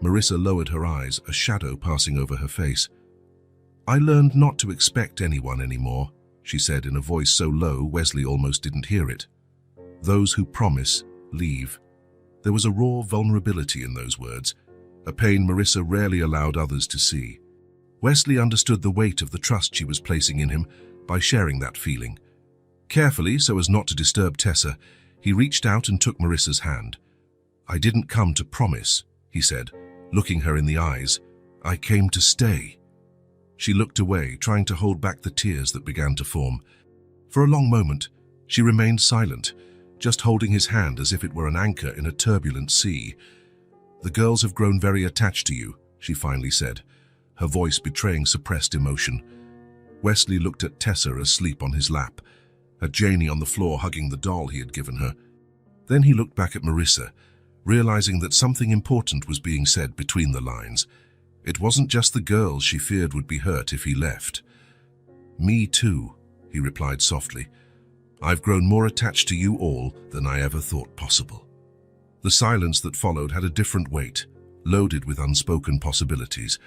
Speaker 1: Marissa lowered her eyes, a shadow passing over her face. "I learned not to expect anyone anymore," she said in a voice so low Wesley almost didn't hear it. "Those who promise, leave." There was a raw vulnerability in those words, a pain Marissa rarely allowed others to see. Wesley understood the weight of the trust she was placing in him by sharing that feeling. Carefully, so as not to disturb Tessa, he reached out and took Marissa's hand. "I didn't come to promise," he said, looking her in the eyes. "I came to stay." She looked away, trying to hold back the tears that began to form. For a long moment, she remained silent, just holding his hand as if it were an anchor in a turbulent sea. "The girls have grown very attached to you," she finally said, her voice betraying suppressed emotion. Wesley looked at Tessa asleep on his lap, at Janie on the floor hugging the doll he had given her. Then he looked back at Marissa, realizing that something important was being said between the lines. It wasn't just the girls she feared would be hurt if he left. "Me too," he replied softly. "I've grown more attached to you all than I ever thought possible." The silence that followed had a different weight, loaded with unspoken possibilities.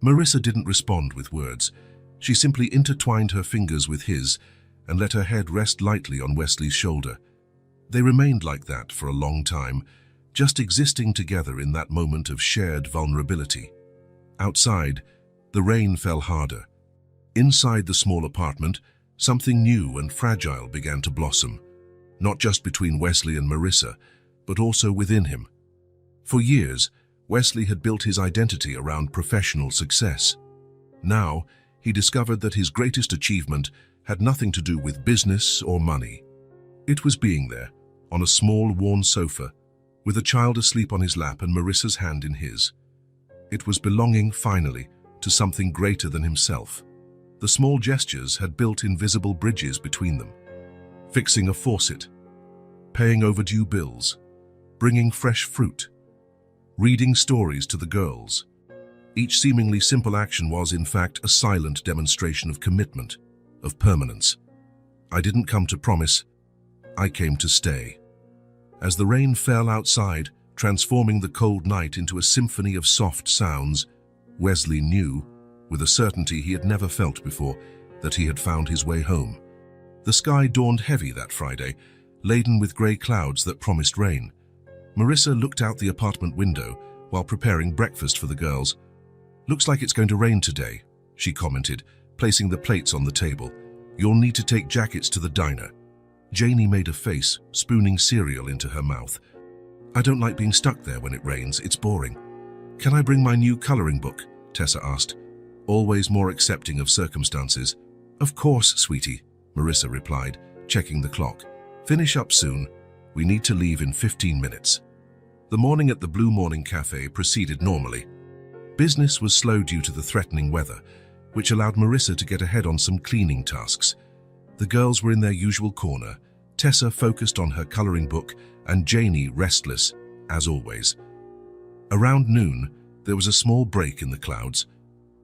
Speaker 1: Marissa didn't respond with words. She simply intertwined her fingers with his and let her head rest lightly on Wesley's shoulder. They remained like that for a long time, just existing together in that moment of shared vulnerability. Outside, the rain fell harder. Inside the small apartment, something new and fragile began to blossom, not just between Wesley and Marissa, but also within him. For years, Wesley had built his identity around professional success. Now, he discovered that his greatest achievement had nothing to do with business or money. It was being there, on a small, worn sofa, with a child asleep on his lap and Marissa's hand in his. It was belonging, finally, to something greater than himself. The small gestures had built invisible bridges between them. Fixing a faucet, paying overdue bills, bringing fresh fruit, reading stories to the girls. Each seemingly simple action was, in fact, a silent demonstration of commitment, of permanence. I didn't come to promise, I came to stay. As the rain fell outside, transforming the cold night into a symphony of soft sounds, Wesley knew, with a certainty he had never felt before, that he had found his way home. The sky dawned heavy that Friday, laden with grey clouds that promised rain. Marissa looked out the apartment window while preparing breakfast for the girls. "Looks like it's going to rain today," she commented, placing the plates on the table. "You'll need to take jackets to the diner." Janie made a face, spooning cereal into her mouth. "I don't like being stuck there when it rains, it's boring." "Can I bring my new coloring book?" Tessa asked, always more accepting of circumstances. "Of course, sweetie," Marissa replied, checking the clock. "Finish up soon. We need to leave in 15 minutes. The morning at the Blue Morning Cafe proceeded normally. Business was slow due to the threatening weather, which allowed Marissa to get ahead on some cleaning tasks. The girls were in their usual corner, Tessa focused on her coloring book and Janie restless, as always. Around noon, there was a small break in the clouds.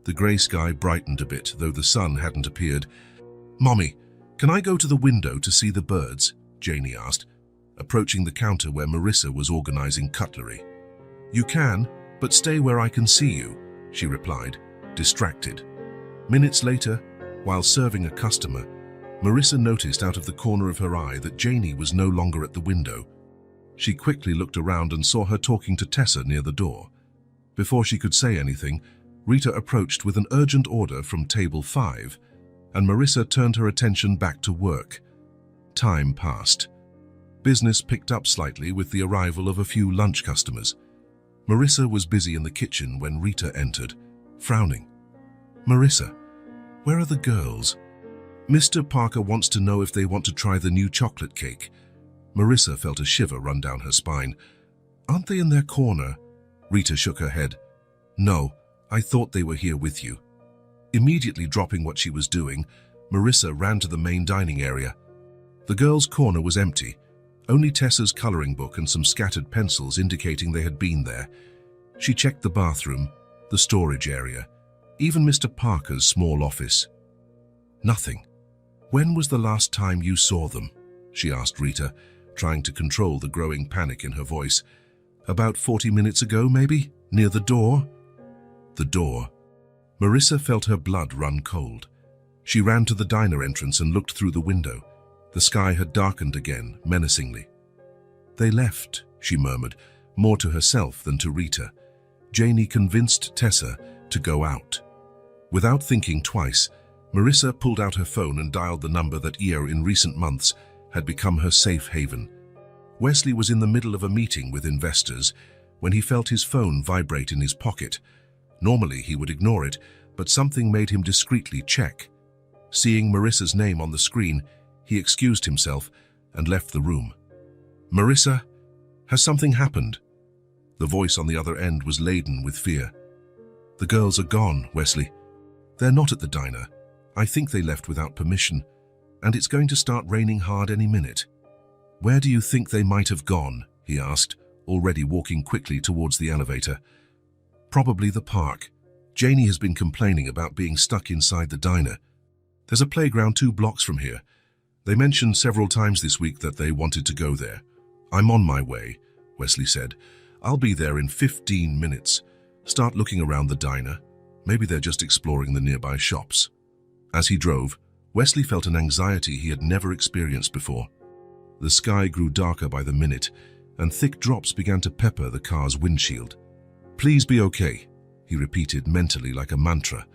Speaker 1: The grey sky brightened a bit, though the sun hadn't appeared. "Mommy, can I go to the window to see the birds?" Janie asked, approaching the counter where Marissa was organizing cutlery. "You can, but stay where I can see you," she replied, distracted. Minutes later, while serving a customer, Marissa noticed out of the corner of her eye that Janie was no longer at the window. She quickly looked around and saw her talking to Tessa near the door. Before she could say anything, Rita approached with an urgent order from table 5, and Marissa turned her attention back to work. Time passed. Business picked up slightly with the arrival of a few lunch customers. Marissa was busy in the kitchen when Rita entered, frowning. "Marissa, where are the girls?" "Mr. Parker wants to know if they want to try the new chocolate cake." Marissa felt a shiver run down her spine. "Aren't they in their corner?" Rita shook her head. "No, I thought they were here with you." Immediately dropping what she was doing, Marissa ran to the main dining area. The girls' corner was empty, only Tessa's coloring book and some scattered pencils indicating they had been there. She checked the bathroom, the storage area, even Mr. Parker's small office. Nothing. "When was the last time you saw them?" she asked Rita, trying to control the growing panic in her voice. "About 40 minutes ago, maybe? Near the door?" The door. Marissa felt her blood run cold. She ran to the diner entrance and looked through the window. The sky had darkened again, menacingly. "They left," she murmured, more to herself than to Rita. Janie convinced Tessa to go out. Without thinking twice, Marissa pulled out her phone and dialed the number that in recent months had become her safe haven. Wesley was in the middle of a meeting with investors when he felt his phone vibrate in his pocket. Normally he would ignore it, but something made him discreetly check. Seeing Marissa's name on the screen, he excused himself and left the room. "Marissa, has something happened?" The voice on the other end was laden with fear. "The girls are gone, Wesley. They're not at the diner. I think they left without permission, and it's going to start raining hard any minute." "Where do you think they might have gone?" he asked, already walking quickly towards the elevator. "Probably the park. Janie has been complaining about being stuck inside the diner. There's a playground 2 blocks from here. They mentioned several times this week that they wanted to go there." "I'm on my way," Wesley said. "I'll be there in 15 minutes. Start looking around the diner. Maybe they're just exploring the nearby shops." As he drove, Wesley felt an anxiety he had never experienced before. The sky grew darker by the minute, and thick drops began to pepper the car's windshield. "Please be okay," he repeated mentally like a mantra.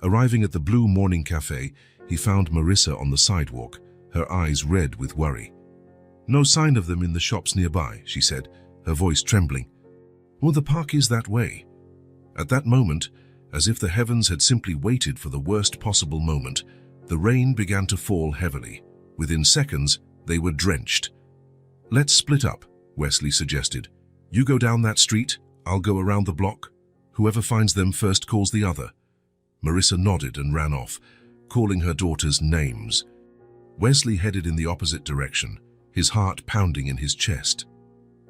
Speaker 1: Arriving at the Blue Morning Cafe, he found Marissa on the sidewalk, her eyes red with worry. "No sign of them in the shops nearby," she said, her voice trembling. "Well, the park is that way." At that moment, as if the heavens had simply waited for the worst possible moment, the rain began to fall heavily. Within seconds, they were drenched. "Let's split up," Wesley suggested. "You go down that street, I'll go around the block." Whoever finds them first calls the other. Marissa nodded and ran off, calling her daughters names. Wesley headed in the opposite direction, his heart pounding in his chest.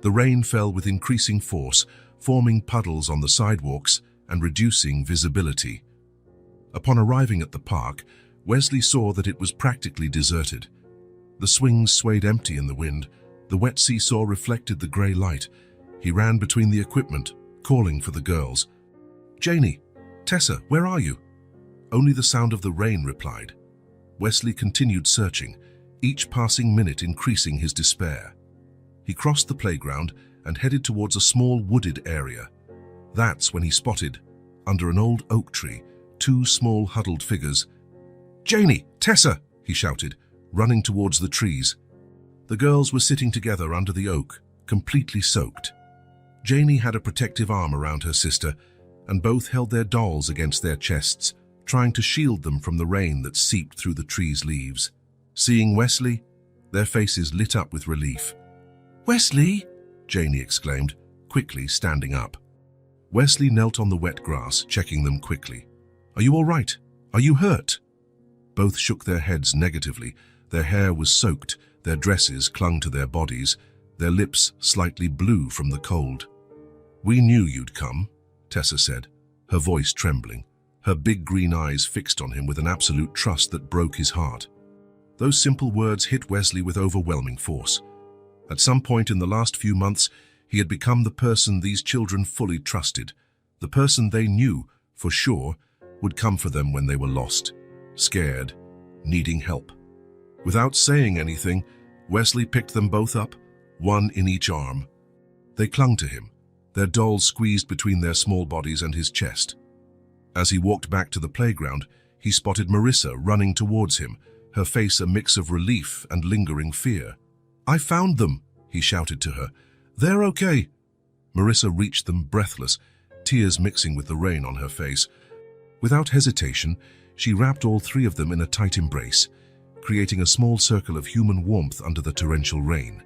Speaker 1: The rain fell with increasing force, forming puddles on the sidewalks and reducing visibility. Upon arriving at the park, Wesley saw that it was practically deserted. The swings swayed empty in the wind. The wet seesaw reflected the grey light. He ran between the equipment, calling for the girls. "Janie, Tessa, where are you?" Only the sound of the rain replied. Wesley continued searching, each passing minute increasing his despair. He crossed the playground and headed towards a small wooded area. That's when he spotted, under an old oak tree, two small huddled figures. "Janie, Tessa!" he shouted, running towards the trees. The girls were sitting together under the oak, completely soaked. Janie had a protective arm around her sister, and both held their dolls against their chests, trying to shield them from the rain that seeped through the tree's leaves. Seeing Wesley, their faces lit up with relief. "Wesley!" Janie exclaimed, quickly standing up. Wesley knelt on the wet grass, checking them quickly. "Are you all right? Are you hurt?" Both shook their heads negatively. Their hair was soaked, their dresses clung to their bodies, their lips slightly blue from the cold. "We knew you'd come," Tessa said, her voice trembling, her big green eyes fixed on him with an absolute trust that broke his heart. Those simple words hit Wesley with overwhelming force. At some point in the last few months, he had become the person these children fully trusted, the person they knew, for sure, would come for them when they were lost, scared, needing help. Without saying anything, Wesley picked them both up, one in each arm. They clung to him, their dolls squeezed between their small bodies and his chest. As he walked back to the playground, he spotted Marissa running towards him, her face a mix of relief and lingering fear. "I found them," he shouted to her. "They're okay." Marissa reached them breathless, tears mixing with the rain on her face. Without hesitation, she wrapped all three of them in a tight embrace, creating a small circle of human warmth under the torrential rain.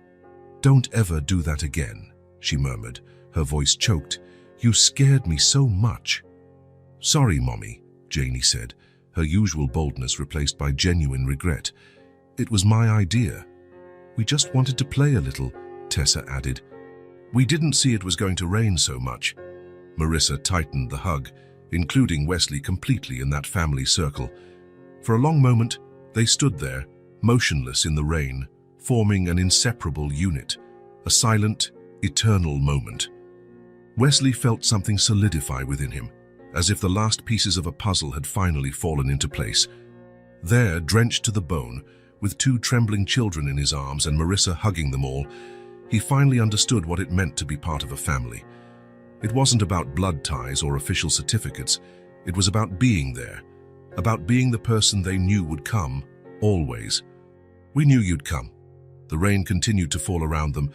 Speaker 1: "Don't ever do that again," she murmured, her voice choked. "You scared me so much." "Sorry, Mommy," Janie said, her usual boldness replaced by genuine regret. "It was my idea." "We just wanted to play a little," Tessa added. "We didn't see it was going to rain so much." Marissa tightened the hug, including Wesley completely in that family circle. For a long moment, they stood there, motionless in the rain, forming an inseparable unit, a silent, eternal moment. Wesley felt something solidify within him, as if the last pieces of a puzzle had finally fallen into place. There, drenched to the bone, with two trembling children in his arms and Marissa hugging them all, he finally understood what it meant to be part of a family. It wasn't about blood ties or official certificates. It was about being there, about being the person they knew would come, always. "We knew you'd come." The rain continued to fall around them,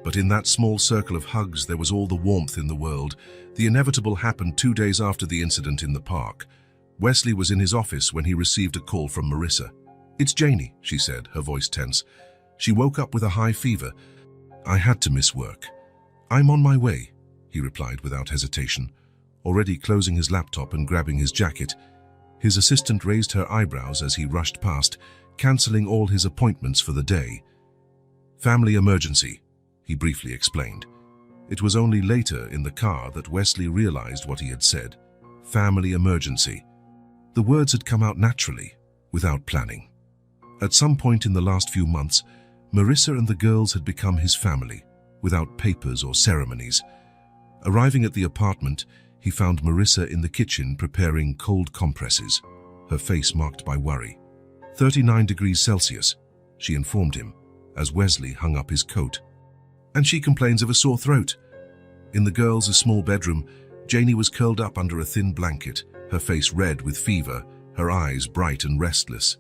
Speaker 1: but in that small circle of hugs there was all the warmth in the world. The inevitable happened 2 days after the incident in the park. Wesley was in his office when he received a call from Marissa. "It's Janie," she said, her voice tense. "She woke up with a high fever. I had to miss work." "I'm on my way," he replied without hesitation, already closing his laptop and grabbing his jacket. His assistant raised her eyebrows as he rushed past, cancelling all his appointments for the day. "Family emergency," he briefly explained. It was only later in the car that Wesley realized what he had said. Family emergency. The words had come out naturally, without planning. At some point in the last few months, Marissa and the girls had become his family, without papers or ceremonies. Arriving at the apartment, he found Marissa in the kitchen preparing cold compresses, her face marked by worry. 39 degrees Celsius, she informed him, as Wesley hung up his coat. "And she complains of a sore throat." In the girls' small bedroom, Janie was curled up under a thin blanket, her face red with fever, her eyes bright and restless.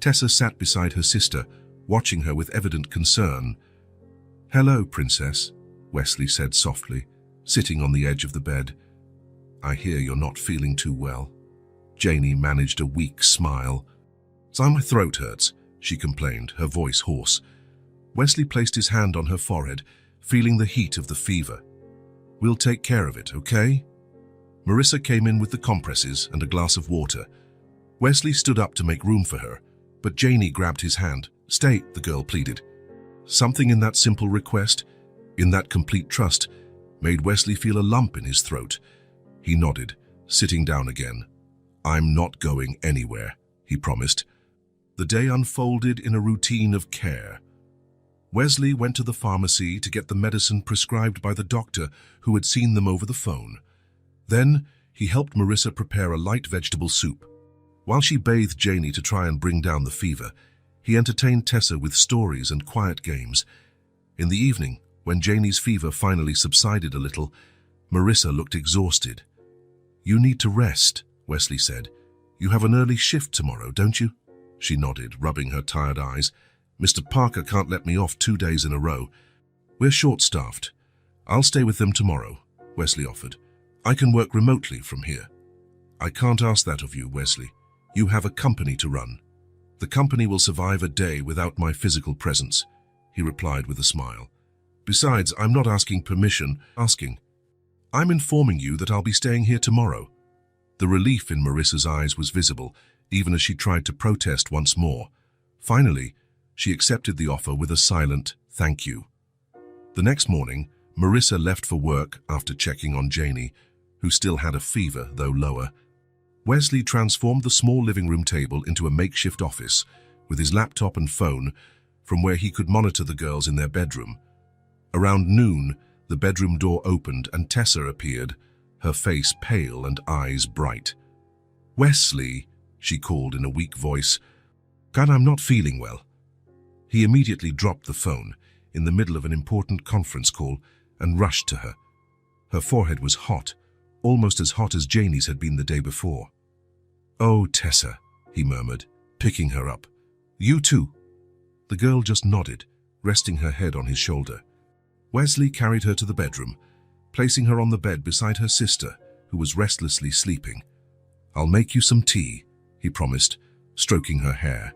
Speaker 1: Tessa sat beside her sister, watching her with evident concern. "Hello, Princess," Wesley said softly, sitting on the edge of the bed. "I hear you're not feeling too well." Janie managed a weak smile. "My throat hurts," she complained, her voice hoarse. Wesley placed his hand on her forehead, feeling the heat of the fever. "We'll take care of it, okay?" Marissa came in with the compresses and a glass of water. Wesley stood up to make room for her, but Janie grabbed his hand. "Stay," the girl pleaded. Something in that simple request, in that complete trust, made Wesley feel a lump in his throat. He nodded, sitting down again. "I'm not going anywhere," he promised. The day unfolded in a routine of care. Wesley went to the pharmacy to get the medicine prescribed by the doctor who had seen them over the phone. Then he helped Marissa prepare a light vegetable soup. While she bathed Janie to try and bring down the fever, he entertained Tessa with stories and quiet games. In the evening, when Janie's fever finally subsided a little, Marissa looked exhausted. "You need to rest," Wesley said. "You have an early shift tomorrow, don't you?" She nodded, rubbing her tired eyes. "Mr. Parker can't let me off 2 days in a row. We're short-staffed. I'll stay with them tomorrow," Wesley offered. "I can work remotely from here." "I can't ask that of you, Wesley. You have a company to run." "The company will survive a day without my physical presence," he replied with a smile. "Besides, I'm not asking permission, I'm informing you that I'll be staying here tomorrow." The relief in Marissa's eyes was visible, even as she tried to protest once more. Finally, she accepted the offer with a silent "thank you." The next morning, Marissa left for work after checking on Janie, who still had a fever, though lower. Wesley transformed the small living room table into a makeshift office, with his laptop and phone, from where he could monitor the girls in their bedroom. Around noon, the bedroom door opened and Tessa appeared, her face pale and eyes bright. "Wesley," she called in a weak voice, "God, I'm not feeling well." He immediately dropped the phone in the middle of an important conference call and rushed to her. Her forehead was hot, almost as hot as Janie's had been the day before. "Oh, Tessa," he murmured, picking her up. "You too?" The girl just nodded, resting her head on his shoulder. Wesley carried her to the bedroom, placing her on the bed beside her sister, who was restlessly sleeping. "I'll make you some tea," he promised, stroking her hair.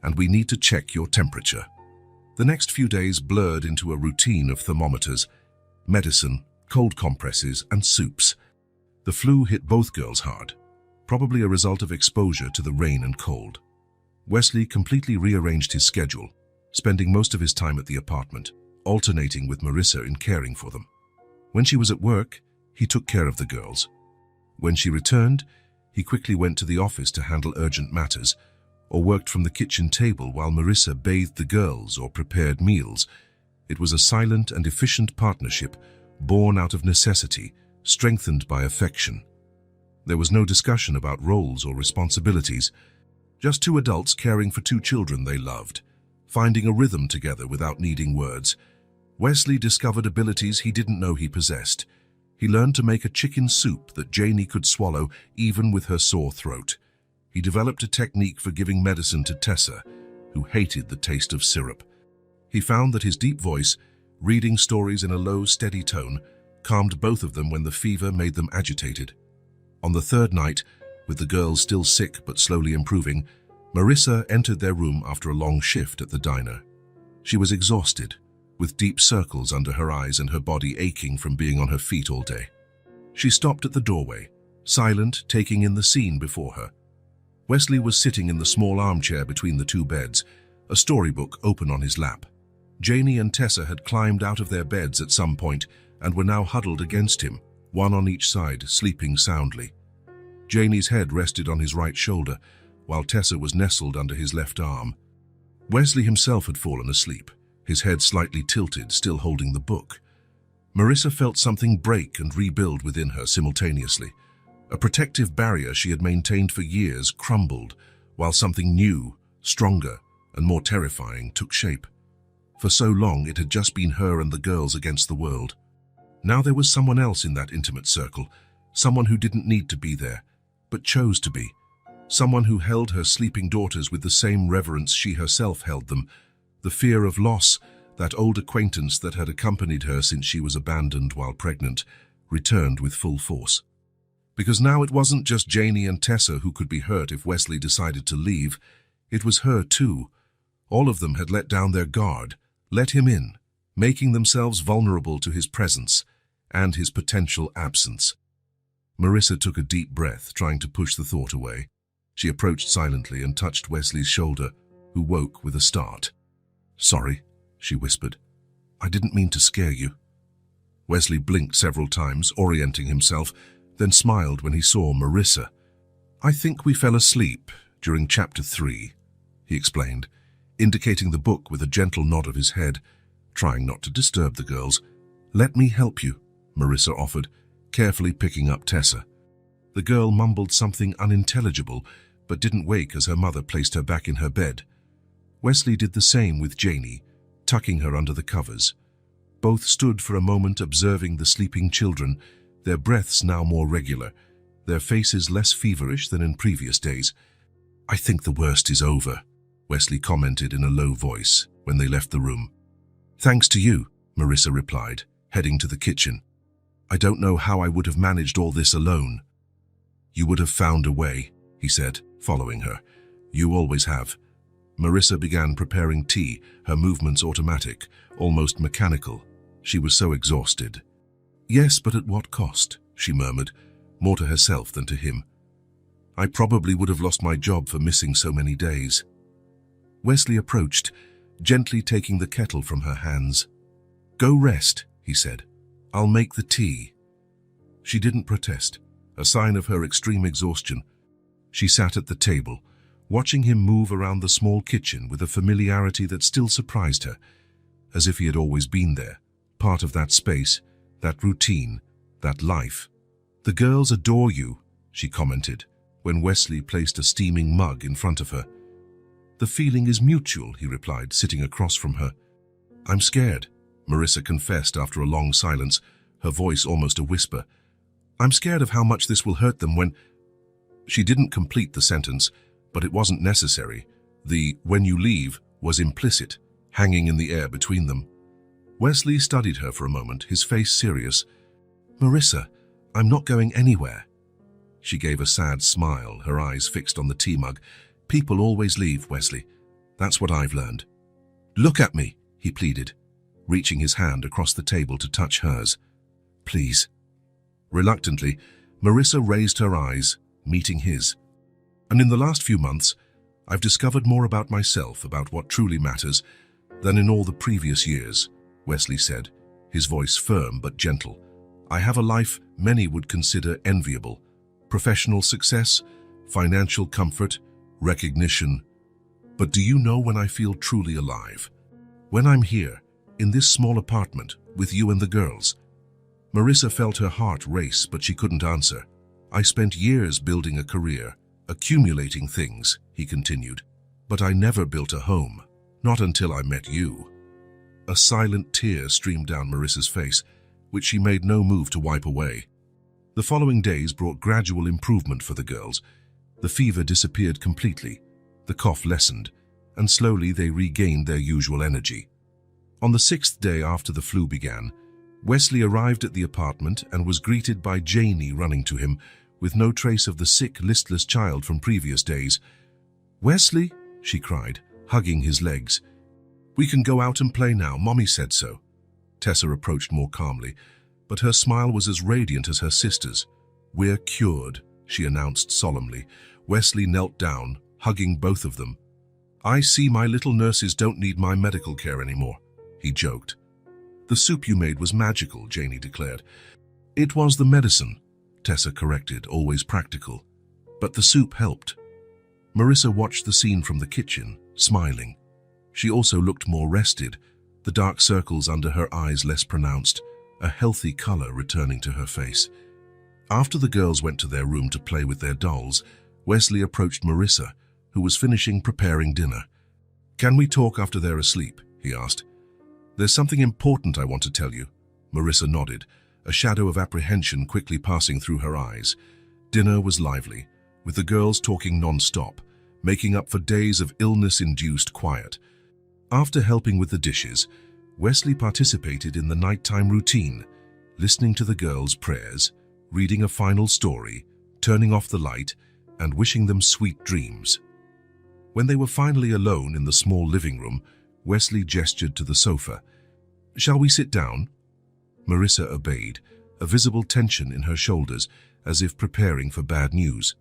Speaker 1: "And we need to check your temperature." The next few days blurred into a routine of thermometers, medicine, cold compresses, and soups. The flu hit both girls hard, probably a result of exposure to the rain and cold. Wesley completely rearranged his schedule, spending most of his time at the apartment, alternating with Marissa in caring for them. When she was at work, he took care of the girls. When she returned, he quickly went to the office to handle urgent matters, or worked from the kitchen table while Marissa bathed the girls or prepared meals. It was a silent and efficient partnership, born out of necessity, strengthened by affection. There was no discussion about roles or responsibilities, just two adults caring for two children they loved, finding a rhythm together without needing words. Wesley discovered abilities he didn't know he possessed. He learned to make a chicken soup that Janie could swallow even with her sore throat. He developed a technique for giving medicine to Tessa, who hated the taste of syrup. He found that his deep voice, reading stories in a low, steady tone, calmed both of them when the fever made them agitated. On the third night, with the girls still sick but slowly improving, Marissa entered their room after a long shift at the diner. She was exhausted, with deep circles under her eyes and her body aching from being on her feet all day. She stopped at the doorway, silent, taking in the scene before her. Wesley was sitting in the small armchair between the two beds, a storybook open on his lap. Janie and Tessa had climbed out of their beds at some point and were now huddled against him, one on each side, sleeping soundly. Janie's head rested on his right shoulder, while Tessa was nestled under his left arm. Wesley himself had fallen asleep, his head slightly tilted, still holding the book. Marissa felt something break and rebuild within her simultaneously. A protective barrier she had maintained for years crumbled, while something new, stronger, and more terrifying took shape. For so long it had just been her and the girls against the world. Now there was someone else in that intimate circle, someone who didn't need to be there, but chose to be. Someone who held her sleeping daughters with the same reverence she herself held them. The fear of loss, that old acquaintance that had accompanied her since she was abandoned while pregnant, returned with full force. Because now it wasn't just Janie and Tessa who could be hurt if Wesley decided to leave. It was her too. All of them had let down their guard, let him in, making themselves vulnerable to his presence and his potential absence. Marissa took a deep breath, trying to push the thought away. She approached silently and touched Wesley's shoulder, who woke with a start. "Sorry," she whispered. "I didn't mean to scare you." Wesley blinked several times, orienting himself, then smiled when he saw Marissa. "I think we fell asleep during chapter 3, he explained, indicating the book with a gentle nod of his head, trying not to disturb the girls. "Let me help you," Marissa offered, carefully picking up Tessa. The girl mumbled something unintelligible, but didn't wake as her mother placed her back in her bed. Wesley did the same with Janie, tucking her under the covers. Both stood for a moment observing the sleeping children, their breaths now more regular, their faces less feverish than in previous days. "I think the worst is over," Wesley commented in a low voice when they left the room. "Thanks to you," Marissa replied, heading to the kitchen. "I don't know how I would have managed all this alone." "You would have found a way," he said, following her. "You always have." Marissa began preparing tea, her movements automatic, almost mechanical. She was so exhausted. "Yes, but at what cost?" she murmured, more to herself than to him. "I probably would have lost my job for missing so many days." Wesley approached, gently taking the kettle from her hands. "Go rest," he said. "I'll make the tea." She didn't protest, a sign of her extreme exhaustion. She sat at the table, watching him move around the small kitchen with a familiarity that still surprised her, as if he had always been there, part of that space, that routine, that life. "The girls adore you," she commented, when Wesley placed a steaming mug in front of her. "The feeling is mutual," he replied, sitting across from her. "I'm scared," Marissa confessed after a long silence, her voice almost a whisper. "I'm scared of how much this will hurt them when—" She didn't complete the sentence, but it wasn't necessary. The "when you leave" was implicit, hanging in the air between them. Wesley studied her for a moment, his face serious. "Marissa, I'm not going anywhere." She gave a sad smile, her eyes fixed on the tea mug. "People always leave, Wesley. That's what I've learned." "Look at me," he pleaded, reaching his hand across the table to touch hers. "Please." Reluctantly, Marissa raised her eyes, meeting his. "And in the last few months, I've discovered more about myself, about what truly matters, than in all the previous years," Wesley said, his voice firm but gentle. "I have a life many would consider enviable. Professional success, financial comfort, recognition. But do you know when I feel truly alive? When I'm here, in this small apartment, with you and the girls." Marissa felt her heart race, but she couldn't answer. "I spent years building a career, accumulating things," he continued. "But I never built a home, not until I met you." A silent tear streamed down Marissa's face, which she made no move to wipe away. The following days brought gradual improvement for the girls. The fever disappeared completely, the cough lessened, and slowly they regained their usual energy. On the 6th day after the flu began, Wesley arrived at the apartment and was greeted by Janie running to him, with no trace of the sick, listless child from previous days. "Wesley," she cried, hugging his legs. "We can go out and play now, Mommy said so." Tessa approached more calmly, but her smile was as radiant as her sister's. "We're cured," she announced solemnly. Wesley knelt down, hugging both of them. "I see my little nurses don't need my medical care anymore," he joked. "The soup you made was magical," Janie declared. "It was the medicine," Tessa corrected, always practical. "But the soup helped." Marissa watched the scene from the kitchen, smiling. She also looked more rested, the dark circles under her eyes less pronounced, a healthy color returning to her face. After the girls went to their room to play with their dolls, Wesley approached Marissa, who was finishing preparing dinner. "Can we talk after they're asleep?" he asked. "There's something important I want to tell you." Marissa nodded, a shadow of apprehension quickly passing through her eyes. Dinner was lively, with the girls talking non-stop, making up for days of illness-induced quiet. After helping with the dishes, Wesley participated in the nighttime routine, listening to the girls' prayers, reading a final story, turning off the light, and wishing them sweet dreams. When they were finally alone in the small living room, Wesley gestured to the sofa. "Shall we sit down?" Marissa obeyed, a visible tension in her shoulders, as if preparing for bad news.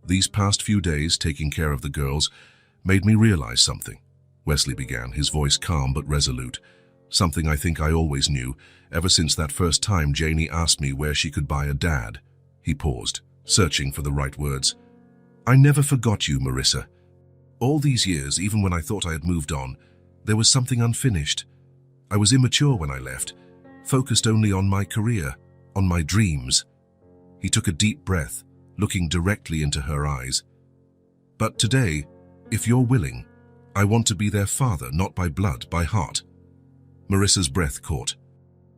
Speaker 1: These past few days taking care of the girls made me realize something, Wesley began, his voice calm but resolute. Something I think I always knew, ever since that first time Janie asked me where she could buy a dad. He paused, searching for the right words. I never forgot you, Marissa. All these years, even when I thought I had moved on, there was something unfinished. I was immature when I left, focused only on my career, on my dreams. He took a deep breath, looking directly into her eyes. But today, if you're willing, I want to be their father, not by blood, by heart. Marissa's breath caught.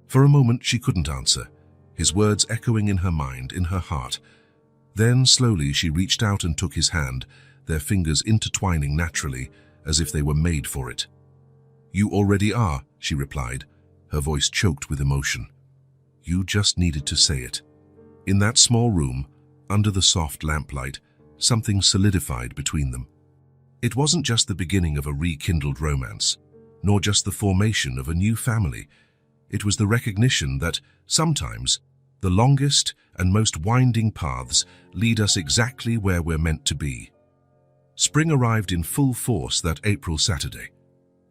Speaker 1: For a moment she couldn't answer, his words echoing in her mind, in her heart. Then slowly she reached out and took his hand, their fingers intertwining naturally, as if they were made for it. You already are, she replied, her voice choked with emotion. You just needed to say it. In that small room, under the soft lamplight, something solidified between them. It wasn't just the beginning of a rekindled romance, nor just the formation of a new family. It was the recognition that, sometimes, the longest and most winding paths lead us exactly where we're meant to be. Spring arrived in full force that April Saturday.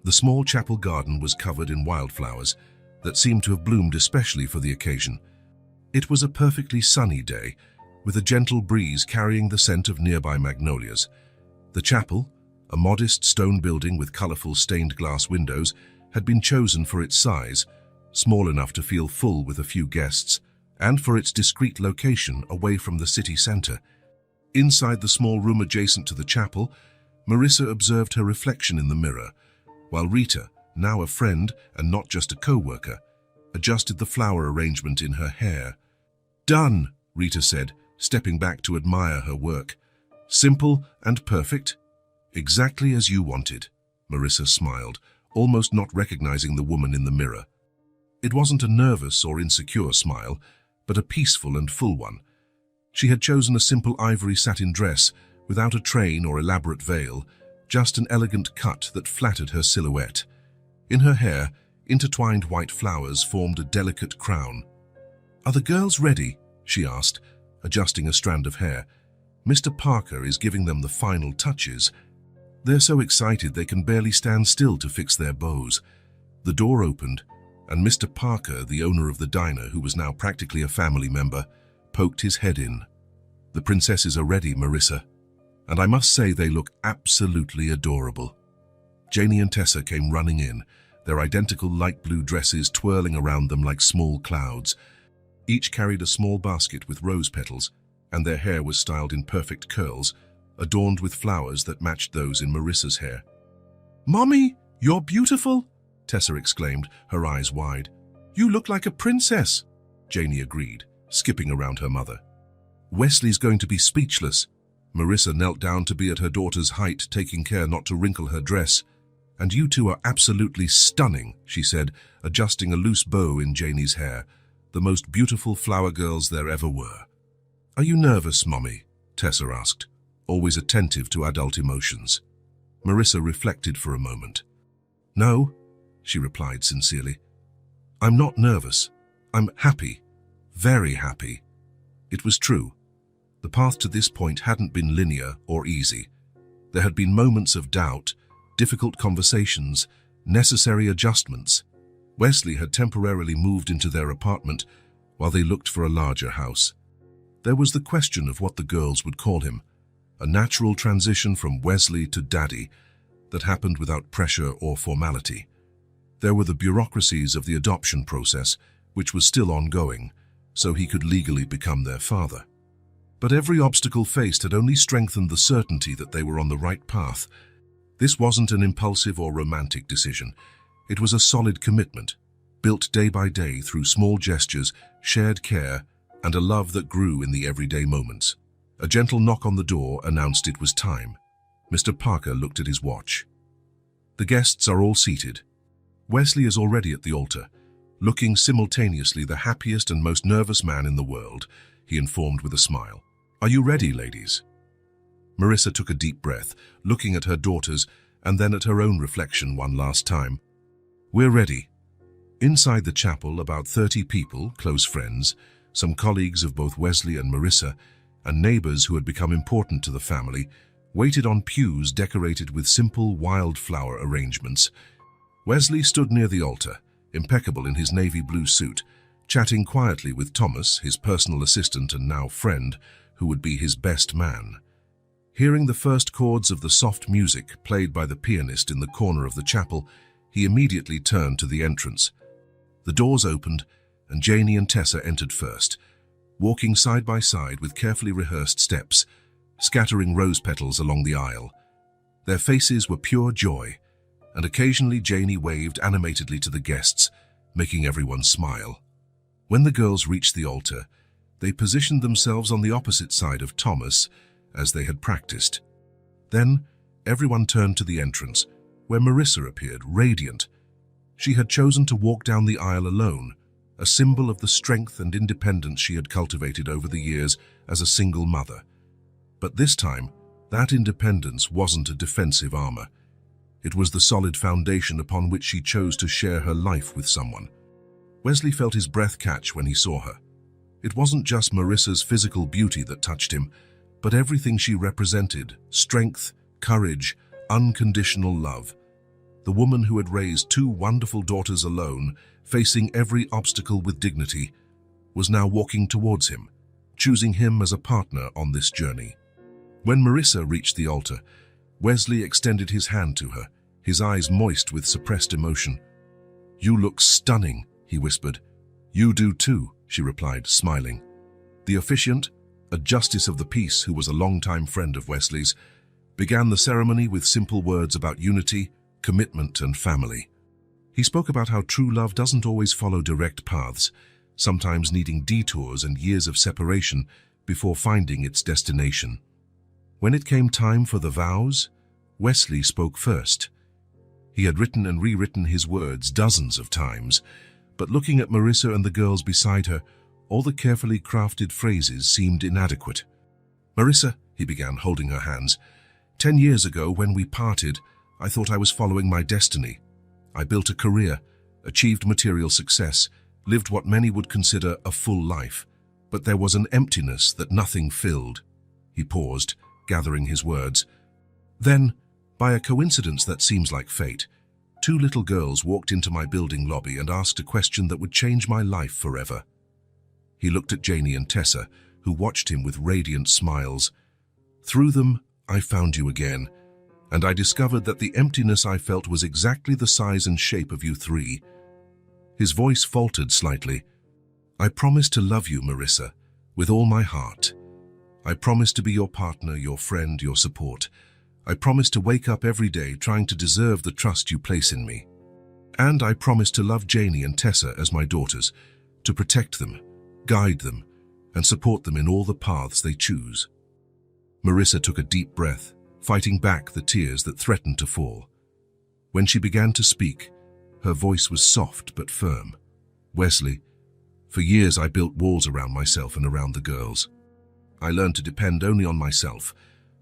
Speaker 1: The small chapel garden was covered in wildflowers that seemed to have bloomed especially for the occasion. It was a perfectly sunny day, with a gentle breeze carrying the scent of nearby magnolias. The chapel, a modest stone building with colorful stained glass windows, had been chosen for its size, small enough to feel full with a few guests, and for its discreet location away from the city center. Inside the small room adjacent to the chapel, Marissa observed her reflection in the mirror, while Rita, now a friend and not just a co-worker, adjusted the flower arrangement in her hair. Done, Rita said, stepping back to admire her work. Simple and perfect. Exactly as you wanted, Marissa smiled, almost not recognizing the woman in the mirror. It wasn't a nervous or insecure smile, but a peaceful and full one. She had chosen a simple ivory satin dress, without a train or elaborate veil, just an elegant cut that flattered her silhouette. In her hair, intertwined white flowers formed a delicate crown. Are the girls ready? She asked, adjusting a strand of hair. Mr. Parker is giving them the final touches. They're so excited they can barely stand still to fix their bows. The door opened, and Mr. Parker, the owner of the diner, who was now practically a family member, poked his head in. The princesses are ready, Marissa, and I must say they look absolutely adorable. Janie and Tessa came running in, their identical light blue dresses twirling around them like small clouds. Each carried a small basket with rose petals, and their hair was styled in perfect curls, adorned with flowers that matched those in Marissa's hair. Mommy, you're beautiful, Tessa exclaimed, her eyes wide. You look like a princess, Janie agreed, skipping around her mother. Wesley's going to be speechless. Marissa knelt down to be at her daughter's height, taking care not to wrinkle her dress. And you two are absolutely stunning, she said, adjusting a loose bow in Janie's hair. The most beautiful flower girls there ever were. Are you nervous, Mommy? Tessa asked, always attentive to adult emotions. Marissa reflected for a moment. No, she replied sincerely. I'm not nervous. I'm happy. Very happy. It was true. The path to this point hadn't been linear or easy. There had been moments of doubt, difficult conversations, necessary adjustments. Wesley had temporarily moved into their apartment while they looked for a larger house. There was the question of what the girls would call him, a natural transition from Wesley to Daddy that happened without pressure or formality. There were the bureaucracies of the adoption process, which was still ongoing, so he could legally become their father. But every obstacle faced had only strengthened the certainty that they were on the right path. This wasn't an impulsive or romantic decision. It was a solid commitment, built day by day through small gestures, shared care, and a love that grew in the everyday moments. A gentle knock on the door announced it was time. Mr. Parker looked at his watch. The guests are all seated. Wesley is already at the altar, looking simultaneously the happiest and most nervous man in the world, he informed with a smile. Are you ready, ladies? Marissa took a deep breath, looking at her daughters and then at her own reflection one last time. We're ready. Inside the chapel, about 30 people, close friends, some colleagues of both Wesley and Marissa, and neighbors who had become important to the family, waited on pews decorated with simple wildflower arrangements. Wesley stood near the altar, impeccable in his navy blue suit, chatting quietly with Thomas, his personal assistant and now friend, who would be his best man. Hearing the first chords of the soft music played by the pianist in the corner of the chapel, he immediately turned to the entrance. The doors opened, and Janie and Tessa entered first, walking side by side with carefully rehearsed steps, scattering rose petals along the aisle. Their faces were pure joy, and occasionally Janie waved animatedly to the guests, making everyone smile. When the girls reached the altar, they positioned themselves on the opposite side of Thomas, as they had practiced. Then, everyone turned to the entrance, where Marissa appeared, radiant. She had chosen to walk down the aisle alone, a symbol of the strength and independence she had cultivated over the years as a single mother. But this time, that independence wasn't a defensive armor. It was the solid foundation upon which she chose to share her life with someone. Wesley felt his breath catch when he saw her. It wasn't just Marissa's physical beauty that touched him, but everything she represented: strength, courage, unconditional love. The woman who had raised two wonderful daughters alone, facing every obstacle with dignity, was now walking towards him, choosing him as a partner on this journey. When Marissa reached the altar, Wesley extended his hand to her, his eyes moist with suppressed emotion. "You look stunning," he whispered. "You do too," she replied, smiling. The officiant, a justice of the peace who was a longtime friend of Wesley's, began the ceremony with simple words about unity, commitment, and family. He spoke about how true love doesn't always follow direct paths, sometimes needing detours and years of separation before finding its destination. When it came time for the vows, Wesley spoke first. He had written and rewritten his words dozens of times, but looking at Marissa and the girls beside her, all the carefully crafted phrases seemed inadequate. "Marissa," he began, holding her hands, 10 years ago, when we parted, I thought I was following my destiny. I built a career, achieved material success, lived what many would consider a full life. But there was an emptiness that nothing filled." He paused, gathering his words. Then, by a coincidence that seems like fate, 2 little girls walked into my building lobby and asked a question that would change my life forever. He looked at Janie and Tessa, who watched him with radiant smiles. "Through them, I found you again, and I discovered that the emptiness I felt was exactly the size and shape of you 3. His voice faltered slightly. "I promise to love you, Marissa, with all my heart. I promise to be your partner, your friend, your support. I promise to wake up every day trying to deserve the trust you place in me. And I promise to love Janie and Tessa as my daughters, to protect them, guide them, and support them in all the paths they choose." Marissa took a deep breath, fighting back the tears that threatened to fall. When she began to speak, her voice was soft but firm. "Wesley, for years I built walls around myself and around the girls. I learned to depend only on myself,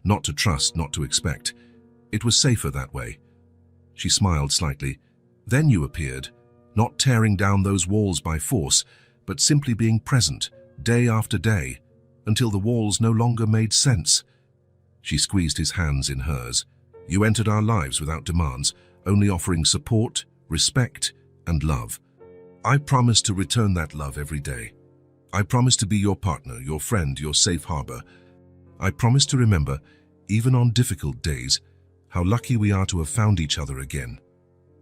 Speaker 1: not to trust, not to expect. It was safer that way." She smiled slightly. "Then you appeared, not tearing down those walls by force, but simply being present, day after day, until the walls no longer made sense." She squeezed his hands in hers. "You entered our lives without demands, only offering support, respect, and love. I promise to return that love every day. I promise to be your partner, your friend, your safe harbor. I promise to remember, even on difficult days, how lucky we are to have found each other again."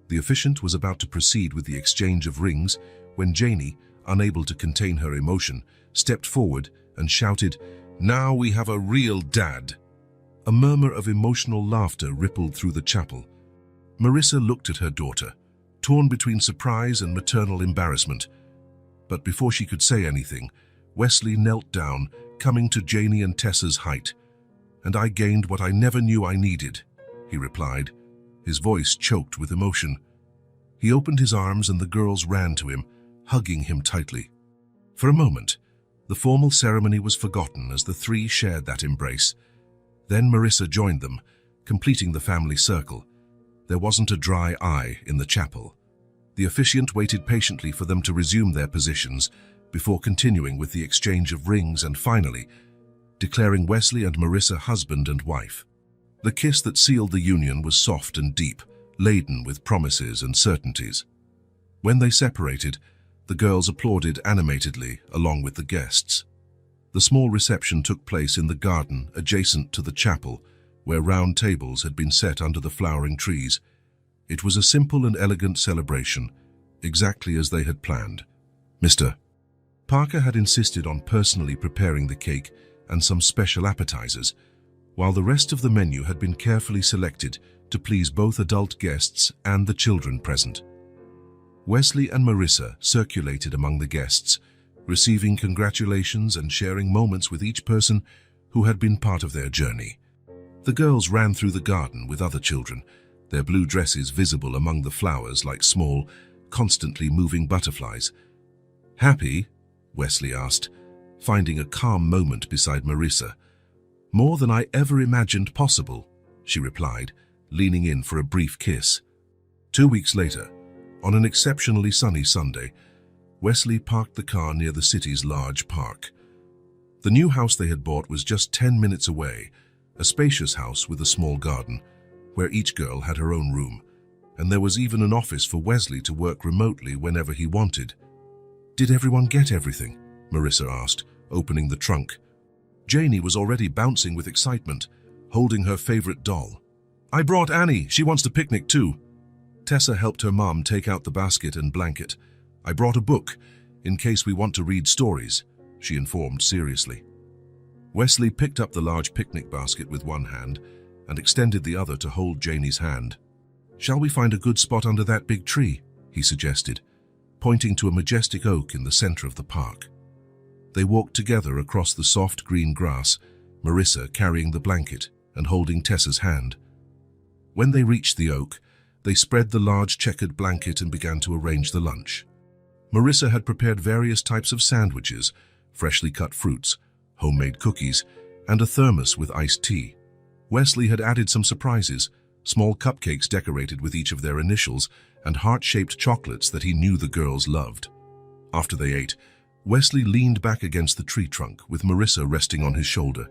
Speaker 1: The officiant was about to proceed with the exchange of rings when Janie, unable to contain her emotion, stepped forward and shouted, "Now we have a real dad." A murmur of emotional laughter rippled through the chapel. Marissa looked at her daughter, torn between surprise and maternal embarrassment. But before she could say anything, Wesley knelt down, coming to Janie and Tessa's height. "And I gained what I never knew I needed," he replied, his voice choked with emotion. He opened his arms and the girls ran to him, hugging him tightly. For a moment, the formal ceremony was forgotten as the 3 shared that embrace. Then Marissa joined them, completing the family circle. There wasn't a dry eye in the chapel. The officiant waited patiently for them to resume their positions, before continuing with the exchange of rings and finally declaring Wesley and Marissa husband and wife. The kiss that sealed the union was soft and deep, laden with promises and certainties. When they separated, the girls applauded animatedly along with the guests. The small reception took place in the garden adjacent to the chapel, where round tables had been set under the flowering trees. It was a simple and elegant celebration, exactly as they had planned. Mr. Parker had insisted on personally preparing the cake and some special appetizers, while the rest of the menu had been carefully selected to please both adult guests and the children present. Wesley and Marissa circulated among the guests, receiving congratulations and sharing moments with each person who had been part of their journey. The girls ran through the garden with other children, their blue dresses visible among the flowers like small, constantly moving butterflies. "Happy?" Wesley asked, finding a calm moment beside Marissa. "More than I ever imagined possible," she replied, leaning in for a brief kiss. 2 weeks later, on an exceptionally sunny Sunday, Wesley parked the car near the city's large park. The new house they had bought was just 10 minutes away, a spacious house with a small garden, where each girl had her own room, and there was even an office for Wesley to work remotely whenever he wanted. "Did everyone get everything?" Marissa asked, opening the trunk. Janie was already bouncing with excitement, holding her favorite doll. "I brought Annie, she wants to picnic too." Tessa helped her mom take out the basket and blanket. "I brought a book, in case we want to read stories," she informed seriously. Wesley picked up the large picnic basket with one hand and extended the other to hold Janie's hand. "Shall we find a good spot under that big tree?" he suggested, pointing to a majestic oak in the center of the park. They walked together across the soft green grass, Marissa carrying the blanket and holding Tessa's hand. When they reached the oak, they spread the large checkered blanket and began to arrange the lunch. Marissa had prepared various types of sandwiches, freshly cut fruits, homemade cookies, and a thermos with iced tea. Wesley had added some surprises, small cupcakes decorated with each of their initials, and heart-shaped chocolates that he knew the girls loved. After they ate, Wesley leaned back against the tree trunk, with Marissa resting on his shoulder.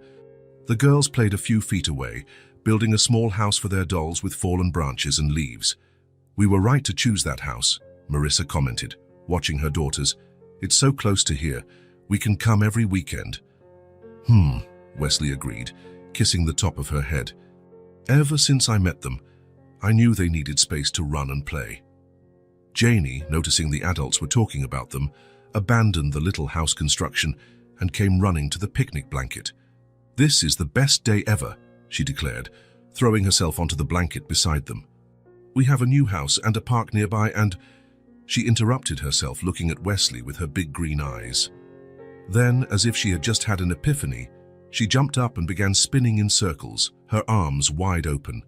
Speaker 1: The girls played a few feet away, building a small house for their dolls with fallen branches and leaves. "We were right to choose that house," Marissa commented, watching her daughters. "It's so close to here. We can come every weekend." Wesley agreed, kissing the top of her head. "Ever since I met them, I knew they needed space to run and play." Janie, noticing the adults were talking about them, abandoned the little house construction and came running to the picnic blanket. "This is the best day ever," she declared, throwing herself onto the blanket beside them. "We have a new house and a park nearby and—" She interrupted herself, looking at Wesley with her big green eyes. Then, as if she had just had an epiphany, she jumped up and began spinning in circles, her arms wide open.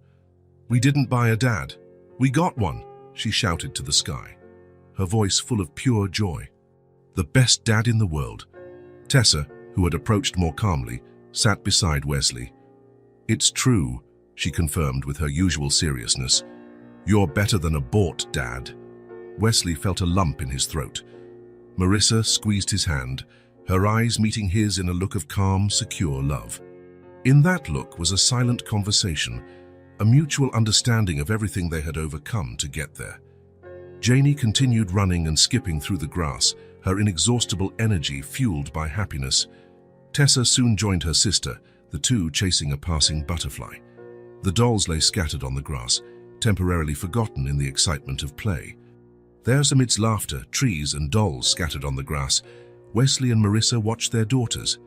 Speaker 1: "We didn't buy a dad. We got one," she shouted to the sky, her voice full of pure joy. "The best dad in the world." Tessa, who had approached more calmly, sat beside Wesley. "It's true," she confirmed with her usual seriousness. "You're better than a bought dad." Wesley felt a lump in his throat. Marissa squeezed his hand, her eyes meeting his in a look of calm, secure love. In that look was a silent conversation, a mutual understanding of everything they had overcome to get there. Janie continued running and skipping through the grass, her inexhaustible energy fueled by happiness. Tessa soon joined her sister, the two chasing a passing butterfly. The dolls lay scattered on the grass, temporarily forgotten in the excitement of play. Theirs amidst laughter, trees and dolls scattered on the grass, Wesley and Marissa watched their daughters,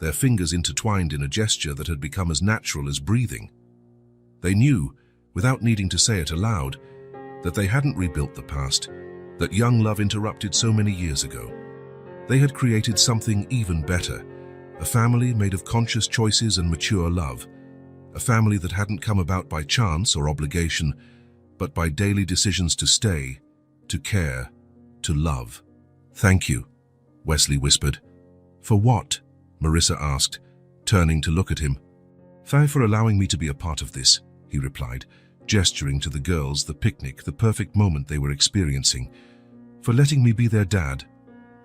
Speaker 1: their fingers intertwined in a gesture that had become as natural as breathing. They knew, without needing to say it aloud, that they hadn't rebuilt the past, that young love interrupted so many years ago. They had created something even better, a family made of conscious choices and mature love, a family that hadn't come about by chance or obligation, but by daily decisions to stay, to care, to love. "Thank you," Wesley whispered. "For what?" Marissa asked, turning to look at him. "Thank you for allowing me to be a part of this," he replied, gesturing to the girls, the picnic, the perfect moment they were experiencing. "For letting me be their dad."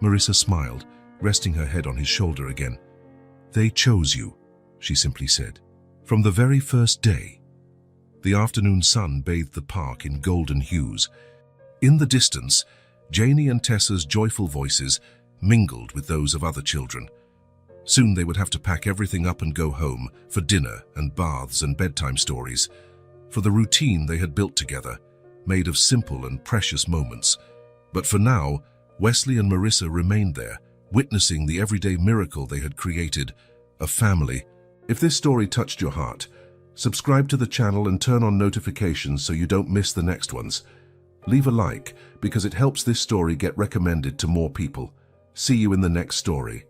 Speaker 1: Marissa smiled, resting her head on his shoulder again. "They chose you," she simply said. "From the very first day." The afternoon sun bathed the park in golden hues. In the distance, Janie and Tessa's joyful voices mingled with those of other children. Soon they would have to pack everything up and go home for dinner and baths and bedtime stories, for the routine they had built together, made of simple and precious moments. But for now, Wesley and Marissa remained there, witnessing the everyday miracle they had created, a family. If this story touched your heart, subscribe to the channel and turn on notifications so you don't miss the next ones. Leave a like because it helps this story get recommended to more people. See you in the next story.